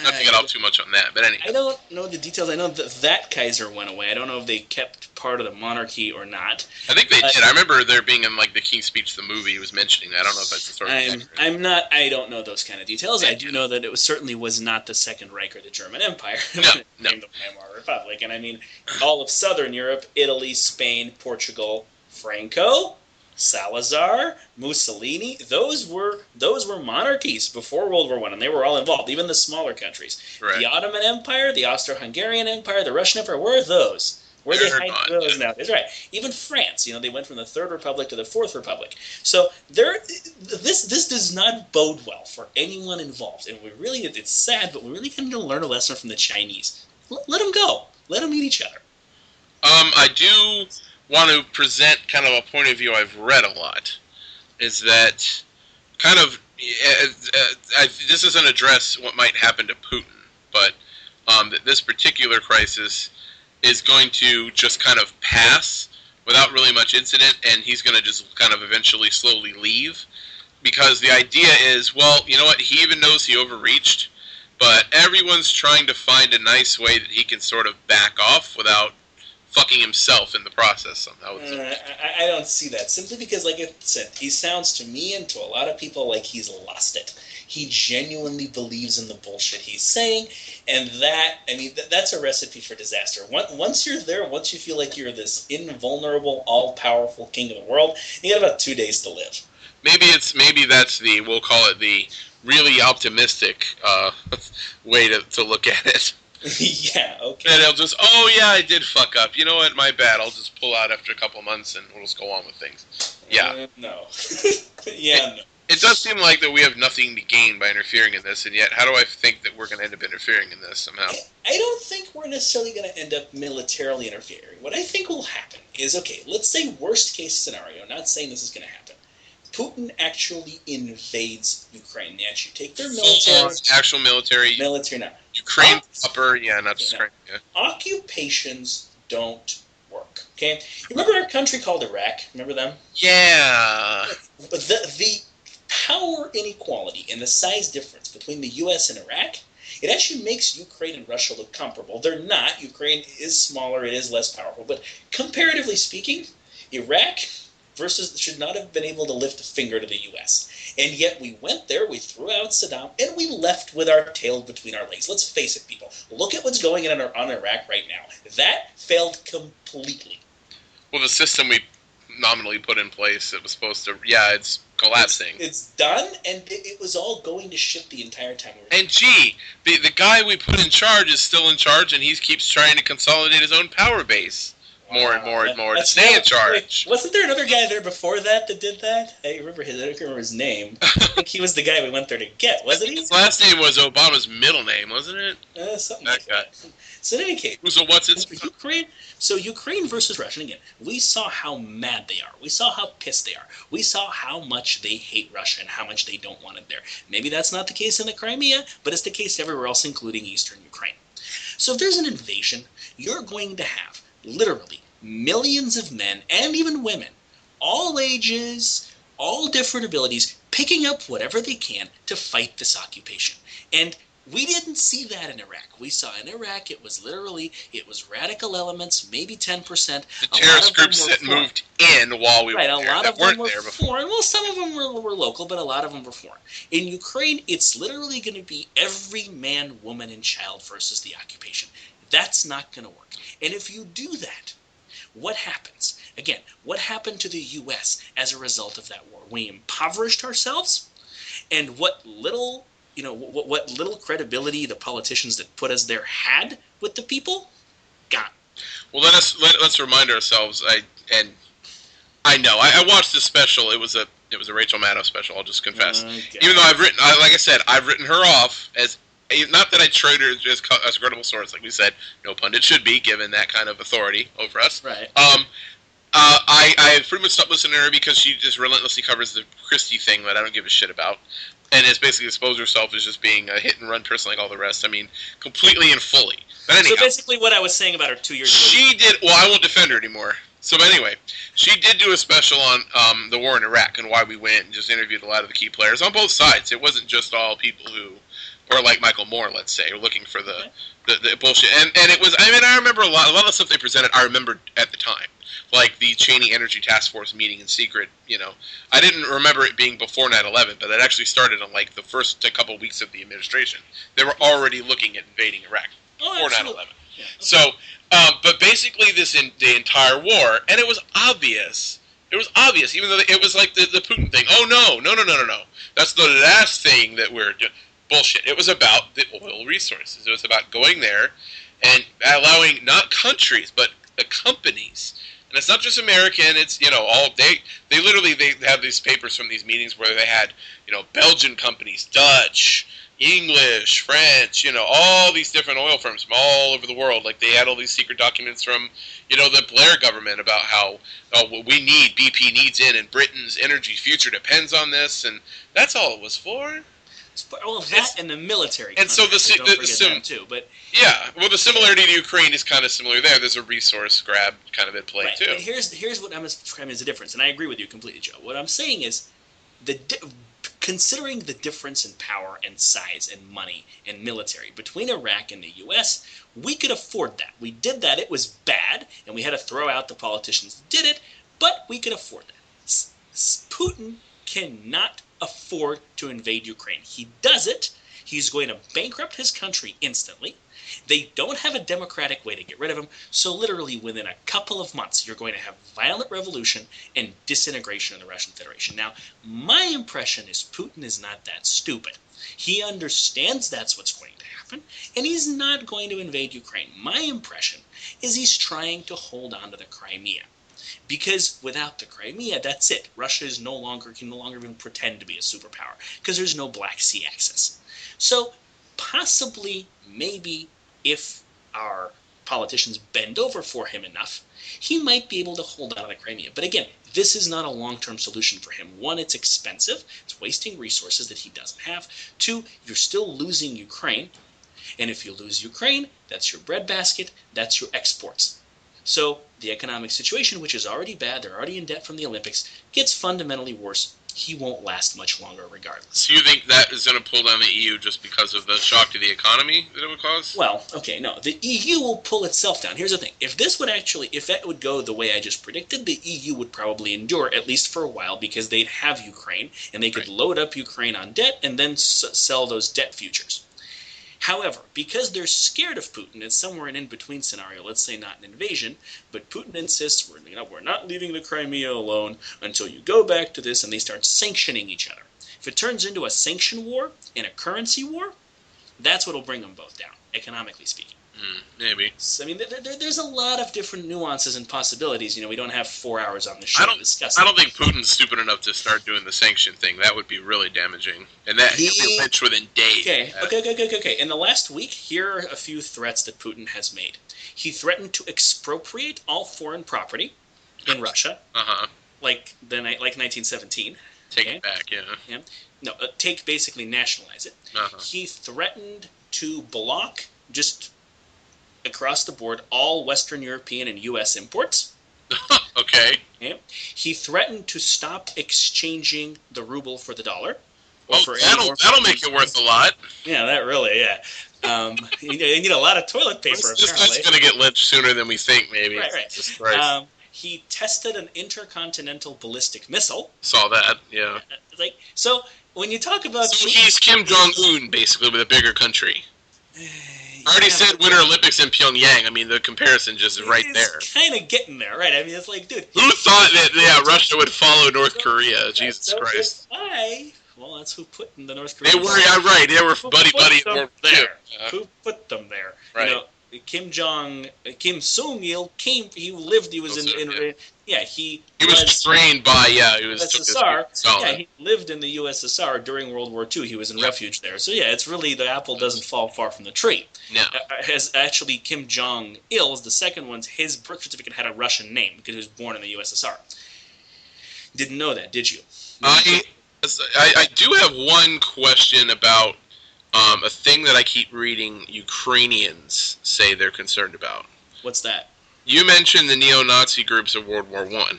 Speaker 2: Not to get out too much on that, but anyway.
Speaker 1: I don't know the details. I know that Kaiser went away. I don't know if they kept part of the monarchy or not.
Speaker 2: I think they did. I remember there being in the King's Speech, the movie, he was mentioning that. I don't know if that's the sort of
Speaker 1: I don't know those kind of details. I do know that it certainly was not the Second Reich or the German Empire.
Speaker 2: No.
Speaker 1: The Weimar Republic. And all of Southern Europe, Italy, Spain, Portugal, Franco, Salazar, Mussolini, those were monarchies before World War I, and they were all involved, even the smaller countries. Right. The Ottoman Empire, the Austro-Hungarian Empire, the Russian Empire, where are those? Where are they hiding those now? That's right. Even France, they went from the Third Republic to the Fourth Republic. So this does not bode well for anyone involved, and it's sad, but we really need to learn a lesson from the Chinese. Let them go. Let them eat each other.
Speaker 2: I do want to present kind of a point of view I've read a lot, is that kind of, this doesn't address what might happen to Putin, but that this particular crisis is going to just kind of pass without really much incident, and he's going to just kind of eventually slowly leave, because the idea is, well, you know what, he even knows he overreached, but everyone's trying to find a nice way that he can sort of back off without fucking himself in the process somehow.
Speaker 1: I don't see that, simply because, like I said, he sounds to me and to a lot of people like he's lost it. He genuinely believes in the bullshit he's saying, and that's a recipe for disaster. Once you're there, once you feel like you're this invulnerable, all-powerful king of the world, you got about 2 days to live.
Speaker 2: maybe that's the, we'll call it the really optimistic way to look at it.
Speaker 1: Yeah, okay.
Speaker 2: And they'll just, oh yeah, I did fuck up. You know what? My bad. I'll just pull out after a couple months and we'll just go on with things. Yeah.
Speaker 1: No. Yeah, no.
Speaker 2: It does seem like that we have nothing to gain by interfering in this, and yet how do I think that we're going to end up interfering in this somehow?
Speaker 1: I don't think we're necessarily going to end up militarily interfering. What I think will happen is, okay, let's say worst case scenario, not saying this is going to happen. Putin actually invades Ukraine. They actually take their military.
Speaker 2: Actual military.
Speaker 1: Military now.
Speaker 2: Ukraine proper, yeah, not just Crimea. Yeah.
Speaker 1: Occupations don't work. Okay? You remember a country called Iraq? Remember them?
Speaker 2: Yeah.
Speaker 1: The power inequality and the size difference between the U.S. and Iraq, it actually makes Ukraine and Russia look comparable. They're not. Ukraine is smaller. It is less powerful. But comparatively speaking, Iraq should not have been able to lift a finger to the U.S. And yet we went there, we threw out Saddam, and we left with our tail between our legs. Let's face it, people. Look at what's going on Iraq right now. That failed completely.
Speaker 2: Well, the system we nominally put in place that was supposed to, yeah, it's collapsing.
Speaker 1: It's done, and it was all going to shit the entire time.
Speaker 2: And gee, the guy we put in charge is still in charge, and he keeps trying to consolidate his own power base. More and more and more to stay in charge.
Speaker 1: Wasn't there another guy there before that did that? I can't remember his name. I think he was the guy we went there to get, wasn't he?
Speaker 2: His last name was Obama's middle name, wasn't it?
Speaker 1: Something like that. So in any case, Ukraine versus Russia. And again, we saw how mad they are. We saw how pissed they are. We saw how much they hate Russia and how much they don't want it there. Maybe that's not the case in the Crimea, but it's the case everywhere else, including eastern Ukraine. So if there's an invasion, you're going to have literally millions of men and even women, all ages, all different abilities, picking up whatever they can to fight this occupation. And we didn't see that in Iraq. We saw in Iraq it was radical elements, maybe 10%.
Speaker 2: The terrorist groups that moved in while we were there.
Speaker 1: A lot of them were foreign. Well, some of them were local, but a lot of them were foreign. In Ukraine, it's literally going to be every man, woman, and child versus the occupation. That's not going to work. And if you do that, what happens? Again, what happened to the U.S. as a result of that war? We impoverished ourselves, and what little credibility the politicians that put us there had with the people, gone.
Speaker 2: Well, let's remind ourselves. I know I watched this special. It was a Rachel Maddow special. I'll just confess. Even though I've written her off as. Not that I trade her as a credible source, like we said, no pundit should be given that kind of authority over us.
Speaker 1: Right.
Speaker 2: I pretty much stopped listening to her because she just relentlessly covers the Christie thing that I don't give a shit about, and has basically exposed herself as just being a hit and run person like all the rest. I mean, completely and fully. But anyhow,
Speaker 1: so basically, what I was saying about her 2 years ago.
Speaker 2: She did. Well, I won't defend her anymore. So anyway, she did do a special on the war in Iraq and why we went, and just interviewed a lot of the key players on both sides. It wasn't just all people who. Or like Michael Moore, let's say, looking for the bullshit. And it was, I mean, I remember a lot of the stuff they presented, I remembered at the time. Like the Cheney Energy Task Force meeting in secret, I didn't remember it being before 9/11, but it actually started on like the first couple of weeks of the administration. They were already looking at invading Iraq before 9/11. Yeah, okay. So, but basically the entire war, and it was obvious. It was obvious, even though it was like the Putin thing. Oh, no. That's the last thing that we're doing. Bullshit. It was about the oil resources. It was about going there and allowing not countries but the companies. And it's not just American. It's all they have these papers from these meetings where they had Belgian companies, Dutch, English, French, all these different oil firms from all over the world. Like they had all these secret documents from the Blair government about how BP needs in and Britain's energy future depends on this, and that's all it was for.
Speaker 1: Well, that and the military.
Speaker 2: And so the similarity to Ukraine is kind of similar there. There's a resource grab kind of at play too.
Speaker 1: But here's what I'm describing as the difference, and I agree with you completely, Joe. What I'm saying is, considering the difference in power and size and money and military between Iraq and the U.S., we could afford that. We did that. It was bad, and we had to throw out the politicians that did it, but we could afford that. Putin cannot afford to invade Ukraine. He does it. He's going to bankrupt his country instantly. They don't have a democratic way to get rid of him, so literally within a couple of months, you're going to have violent revolution and disintegration of the Russian Federation. Now, my impression is Putin is not that stupid. He understands that's what's going to happen, and he's not going to invade Ukraine. My impression is he's trying to hold on to the Crimea. Because without the Crimea, that's it. Russia can no longer even pretend to be a superpower, because there's no Black Sea access. So possibly, maybe, if our politicians bend over for him enough, he might be able to hold on to the Crimea. But again, this is not a long-term solution for him. One, it's expensive. It's wasting resources that he doesn't have. Two, you're still losing Ukraine. And if you lose Ukraine, that's your breadbasket, that's your exports. So the economic situation, which is already bad, they're already in debt from the Olympics, gets fundamentally worse. He won't last much longer regardless.
Speaker 2: So you think that is going to pull down the EU just because of the shock to the economy that it would cause?
Speaker 1: Well, okay, no. The EU will pull itself down. Here's the thing. If that would go the way I just predicted, the EU would probably endure, at least for a while, because they'd have Ukraine, and they could load up Ukraine on debt and then sell those debt futures. However, because they're scared of Putin, it's somewhere an in-between scenario, let's say not an invasion, but Putin insists we're not leaving the Crimea alone until you go back to this, and they start sanctioning each other. If it turns into a sanction war and a currency war, that's what will bring them both down, economically speaking.
Speaker 2: Maybe.
Speaker 1: So, I mean, there's a lot of different nuances and possibilities. We don't have 4 hours on the show to discuss it.
Speaker 2: I don't think Putin's stupid enough to start doing the sanction thing. That would be really damaging. And that he'll be lynched within days.
Speaker 1: Okay. In the last week, here are a few threats that Putin has made. He threatened to expropriate all foreign property in Russia. Like 1917.
Speaker 2: Take it back, yeah.
Speaker 1: No, basically nationalize it. He threatened to block just across the board all Western European and U.S. imports.
Speaker 2: Okay.
Speaker 1: Yeah. He threatened to stop exchanging the ruble for the dollar.
Speaker 2: That'll make it worth a lot.
Speaker 1: Yeah, that really, yeah. You need a lot of toilet paper,
Speaker 2: This guy's going to get lynched sooner than we think, maybe.
Speaker 1: Right. He tested an intercontinental ballistic missile.
Speaker 2: Saw that, yeah.
Speaker 1: So, when you talk about...
Speaker 2: So he's Kim Jong-un, basically, with a bigger country. I already said Winter Olympics in Pyongyang. I mean, the comparison just is right there.
Speaker 1: It's kind of getting there, right? I mean, it's like, dude...
Speaker 2: Who thought that Russia would follow North Korea? Jesus Christ.
Speaker 1: Well, that's who put in the North Korea.
Speaker 2: They were, right. They were buddy
Speaker 1: there. Who put them there?
Speaker 2: Right.
Speaker 1: Kim Sung-il he was he
Speaker 2: was trained by, he was
Speaker 1: USSR. He lived in the USSR during World War II. He was in refuge there. So, it's really, the apple doesn't fall far from the tree.
Speaker 2: No.
Speaker 1: Actually, Kim Jong-il, the second one, his birth certificate had a Russian name because he was born in the USSR. Didn't know that, did you?
Speaker 2: I do have one question about a thing that I keep reading Ukrainians say they're concerned about.
Speaker 1: What's that?
Speaker 2: You mentioned the neo-Nazi groups of World War I.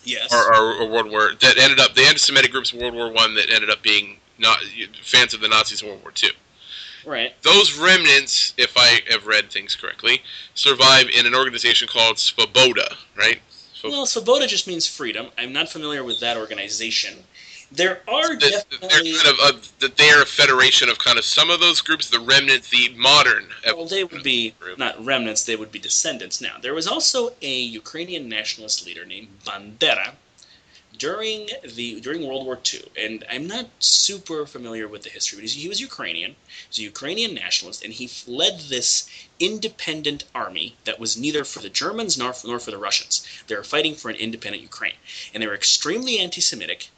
Speaker 1: Yes.
Speaker 2: Or World War... That ended up... The anti-Semitic groups of World War I that ended up being fans of the Nazis in World War II.
Speaker 1: Right.
Speaker 2: Those remnants, if I have read things correctly, survive in an organization called Svoboda, right?
Speaker 1: Well, Svoboda just means freedom. I'm not familiar with that organization. There are definitely...
Speaker 2: They're a federation of kind of some of those groups, the remnants, the modern...
Speaker 1: Well, they would be not remnants, they would be descendants. Now, there was also a Ukrainian nationalist leader named Bandera during World War II, and I'm not super familiar with the history, but he was Ukrainian. He was a Ukrainian nationalist, and he led this independent army that was neither for the Germans nor for the Russians. They were fighting for an independent Ukraine, and they were extremely anti-Semitic.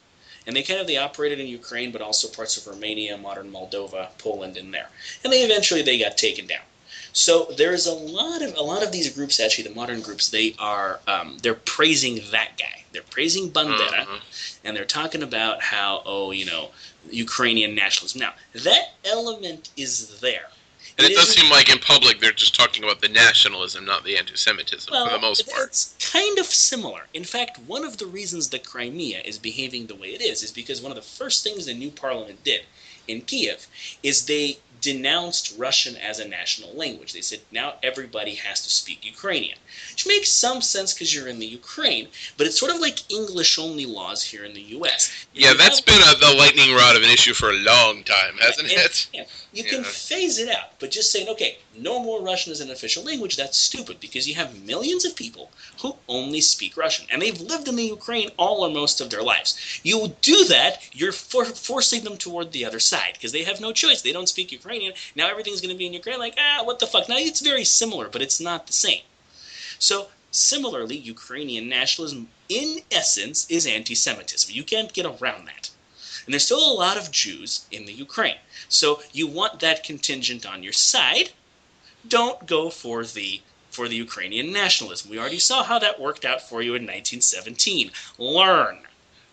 Speaker 1: And they operated in Ukraine, but also parts of Romania, modern Moldova, Poland in there. And they got taken down. So there's a lot of these groups, actually, the modern groups, they're praising that guy. They're praising Bandera, and they're talking about how, Ukrainian nationalism. Now, that element is there.
Speaker 2: And it does seem like in public they're just talking about the nationalism, not the anti-Semitism, for the most part.
Speaker 1: It's kind of similar. In fact, one of the reasons the Crimea is behaving the way it is because one of the first things the new parliament did in Kiev is they denounced Russian as a national language. They said now everybody has to speak Ukrainian, which makes some sense because you're in the Ukraine, but it's sort of like English-only laws here in the U.S.
Speaker 2: Yeah, that's been the lightning rod of an issue for a long time, hasn't it?
Speaker 1: Yeah, you can phase it out, but just saying, okay, no more Russian as an official language, that's stupid, because you have millions of people who only speak Russian, and they've lived in the Ukraine all or most of their lives. You do that, you're forcing them toward the other side, because they have no choice. They don't speak Ukrainian. Now everything's going to be in Ukraine, like, what the fuck? Now, it's very similar, but it's not the same. So, similarly, Ukrainian nationalism, in essence, is anti-Semitism. You can't get around that. And there's still a lot of Jews in the Ukraine. So you want that contingent on your side. Don't go for the Ukrainian nationalism. We already saw how that worked out for you in 1917. Learn.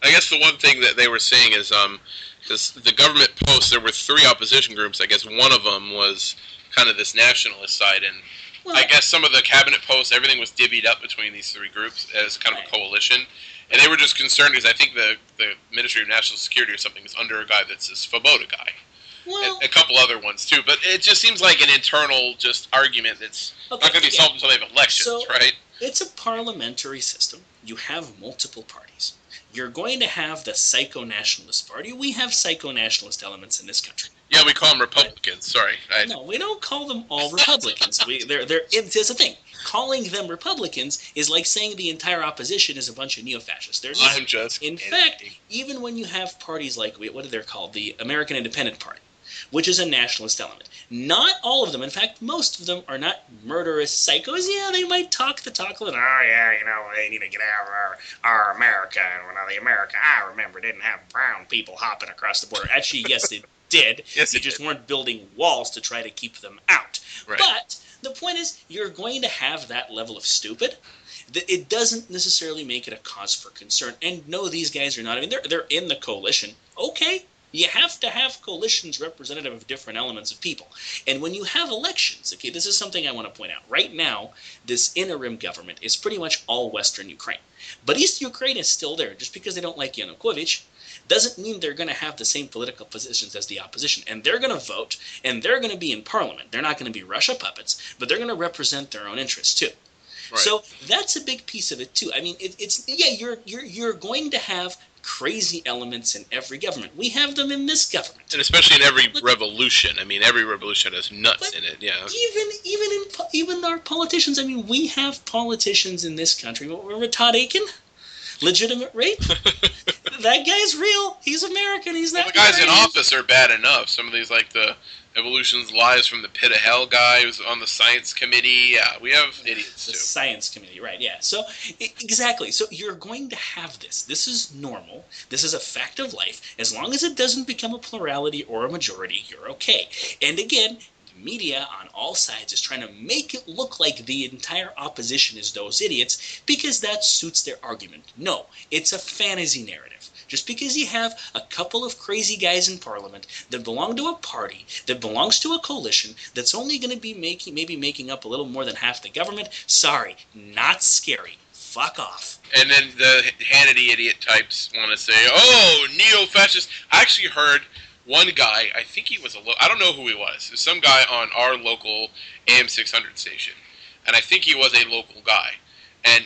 Speaker 2: I guess the one thing that they were saying is, because the government posts, there were 3 opposition groups. I guess one of them was kind of this nationalist side, and I guess some of the cabinet posts, everything was divvied up between these 3 groups as kind of a coalition. And they were just concerned because I think the Ministry of National Security or something is under a guy that's a Svoboda guy. Well, and a couple other ones too. But it just seems like an internal just argument that's not going to be solved until they have elections, right?
Speaker 1: It's a parliamentary system. You have multiple parties. You're going to have the psycho-nationalist party. We have psycho-nationalist elements in this country.
Speaker 2: Yeah, we call them Republicans. Sorry.
Speaker 1: No, we don't call them all Republicans. Here's the thing. Calling them Republicans is like saying the entire opposition is a bunch of neo-fascists.
Speaker 2: I'm just
Speaker 1: in fact, even when you have parties like, what are they called? The American Independent Party, which is a nationalist element. Not all of them, in fact, most of them are not murderous psychos. Yeah, they might talk the talk a little. Oh, yeah, they need to get out of our America. And when the America I remember didn't have brown people hopping across the border. Actually, yes, it did.
Speaker 2: Yes,
Speaker 1: they just weren't building walls to try to keep them out.
Speaker 2: Right.
Speaker 1: But the point is, you're going to have that level of stupid. It doesn't necessarily make it a cause for concern. And no, these guys are not. I mean, they're in the coalition. Okay. You have to have coalitions representative of different elements of people. And when you have elections, okay, this is something I want to point out. Right now, this interim government is pretty much all Western Ukraine. But East Ukraine is still there. Just because they don't like Yanukovych doesn't mean they're going to have the same political positions as the opposition. And they're going to vote, and they're going to be in parliament. They're not going to be Russia puppets, but they're going to represent their own interests too. Right. So that's a big piece of it too. I mean, you're going to have crazy elements in every government. We have them in this government,
Speaker 2: and especially in every revolution. I mean, every revolution has nuts in it. Yeah.
Speaker 1: Even our politicians. I mean, we have politicians in this country. Remember Todd Aiken? Legitimate rape? That guy's real. He's American. He's not.
Speaker 2: Well, the guys in office are bad enough. Some of these, like the Evolution's Lies from the Pit of Hell guy who's on the science committee. Yeah, we have idiots too.
Speaker 1: The science committee, right, yeah. So, exactly. So you're going to have this. This is normal. This is a fact of life. As long as it doesn't become a plurality or a majority, you're okay. And again, the media on all sides is trying to make it look like the entire opposition is those idiots because that suits their argument. No, it's a fantasy narrative. Just because you have a couple of crazy guys in parliament that belong to a party, that belongs to a coalition, that's only going to be making up a little more than half the government, sorry, not scary. Fuck off.
Speaker 2: And then the Hannity idiot types want to say, oh, neo-fascist. I actually heard one guy, I think he was I don't know who he was. There's some guy on our local AM 600 station. And I think he was a local guy. And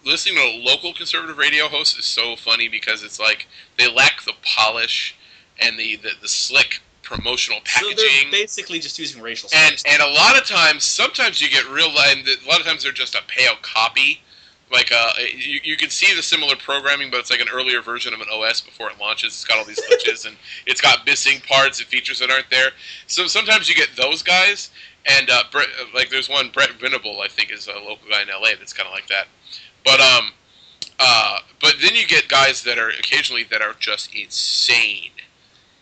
Speaker 2: listening to a local conservative radio host is so funny because it's like they lack the polish and the slick promotional packaging. So
Speaker 1: they're basically just using racial slurs.
Speaker 2: And a lot of times, sometimes you get real, and a lot of times they're just a payout copy. Like you can see the similar programming, but it's like an earlier version of an OS before it launches. It's got all these glitches and it's got missing parts and features that aren't there. So sometimes you get those guys, and like there's one, Brett Venable, I think, is a local guy in LA that's kind of like that. But then you get guys that are occasionally that are just insane.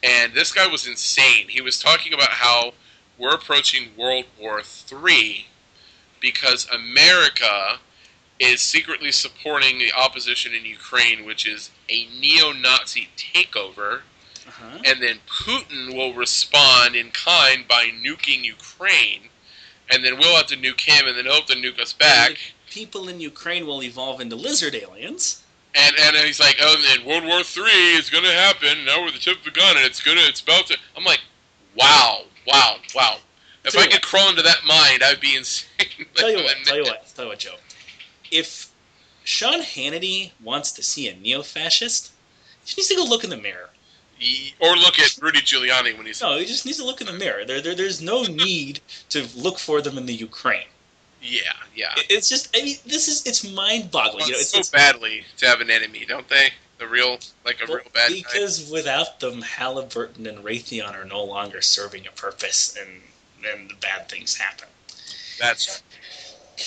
Speaker 2: And this guy was insane. He was talking about how we're approaching World War III because America is secretly supporting the opposition in Ukraine, which is a neo-Nazi takeover. And then Putin will respond in kind by nuking Ukraine. And then we'll have to nuke him, and then he'll have to nuke us back.
Speaker 1: People in Ukraine will evolve into lizard aliens.
Speaker 2: And he's like, oh, and then World War III is going to happen. Now we're the tip of the gun, and it's about to. I'm like, wow, Wow. If I could crawl into that mind, I'd be insane.
Speaker 1: Tell you what, Joe. If Sean Hannity wants to see a neo-fascist, he needs to go look in the mirror.
Speaker 2: Or look at Rudy Giuliani when he's...
Speaker 1: No, he just needs to look in the mirror. There's no need to look for them in the Ukraine.
Speaker 2: Yeah.
Speaker 1: It's just, it's mind-boggling.
Speaker 2: It's so badly to have an enemy, don't they? Real bad guy.
Speaker 1: Because without them, Halliburton and Raytheon are no longer serving a purpose, and the bad things happen.
Speaker 2: That's...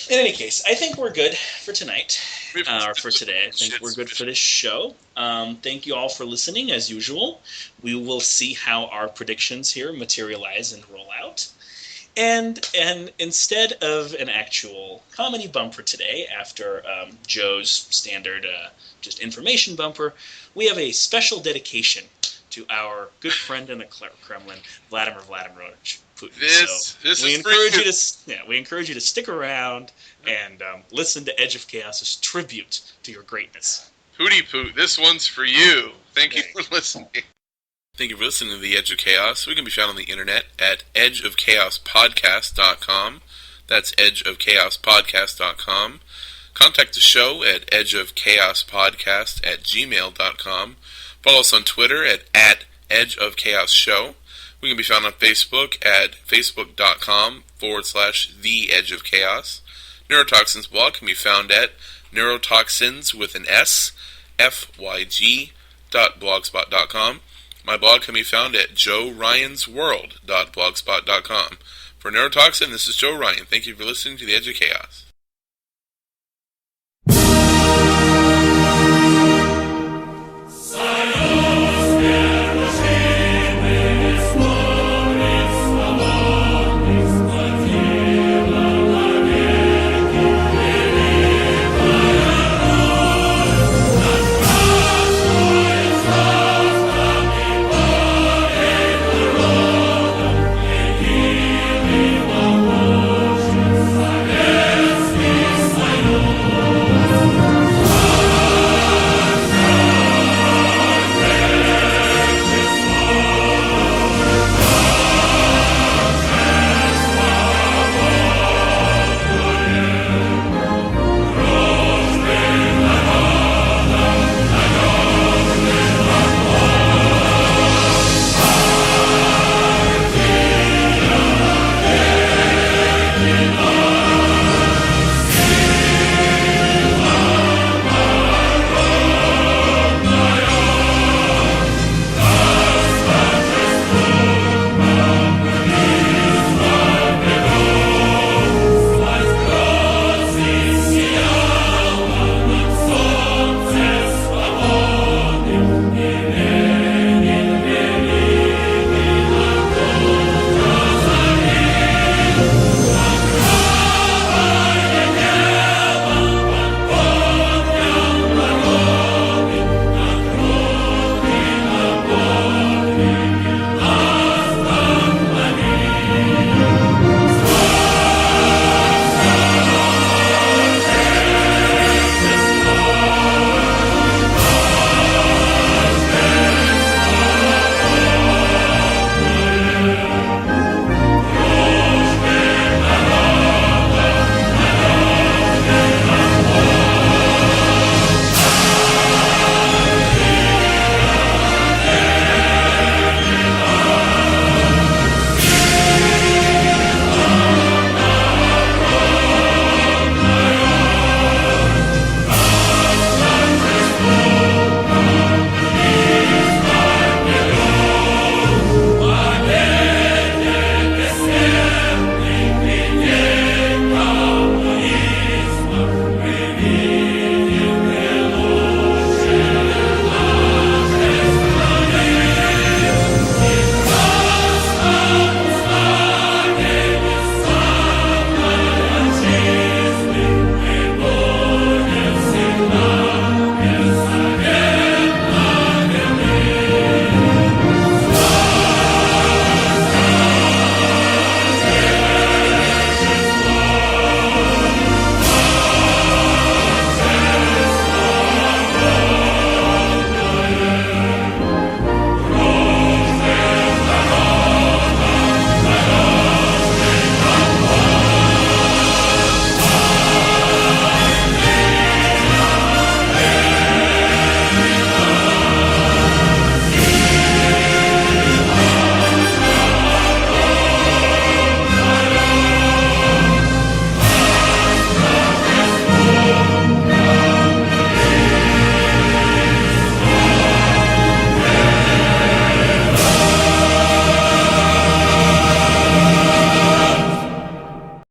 Speaker 1: In any case, I think we're good for tonight, or for today. I think we're good for this show. Thank you all for listening, as usual. We will see how our predictions here materialize and roll out. And instead of an actual comedy bumper today, after Joe's standard just information bumper, we have a special dedication to our good friend in the Kremlin, Vladimir Putin. We encourage you to stick around and listen to Edge of Chaos's tribute to your greatness.
Speaker 2: Hootie Poot, this one's for you. Thank you for listening. Thank you for listening to The Edge of Chaos. We can be found on the internet at edgeofchaospodcast.com. That's edgeofchaospodcast.com. Contact the show at edgeofchaospodcast@gmail.com. Follow us on Twitter at edgeofchaosshow. We can be found on Facebook at facebook.com/The Edge of Chaos. Neurotoxins blog can be found at neurotoxins with an S, fyg.blogspot.com. My blog can be found at joeryansworld.blogspot.com. For Neurotoxin, this is Joe Ryan. Thank you for listening to The Edge of Chaos.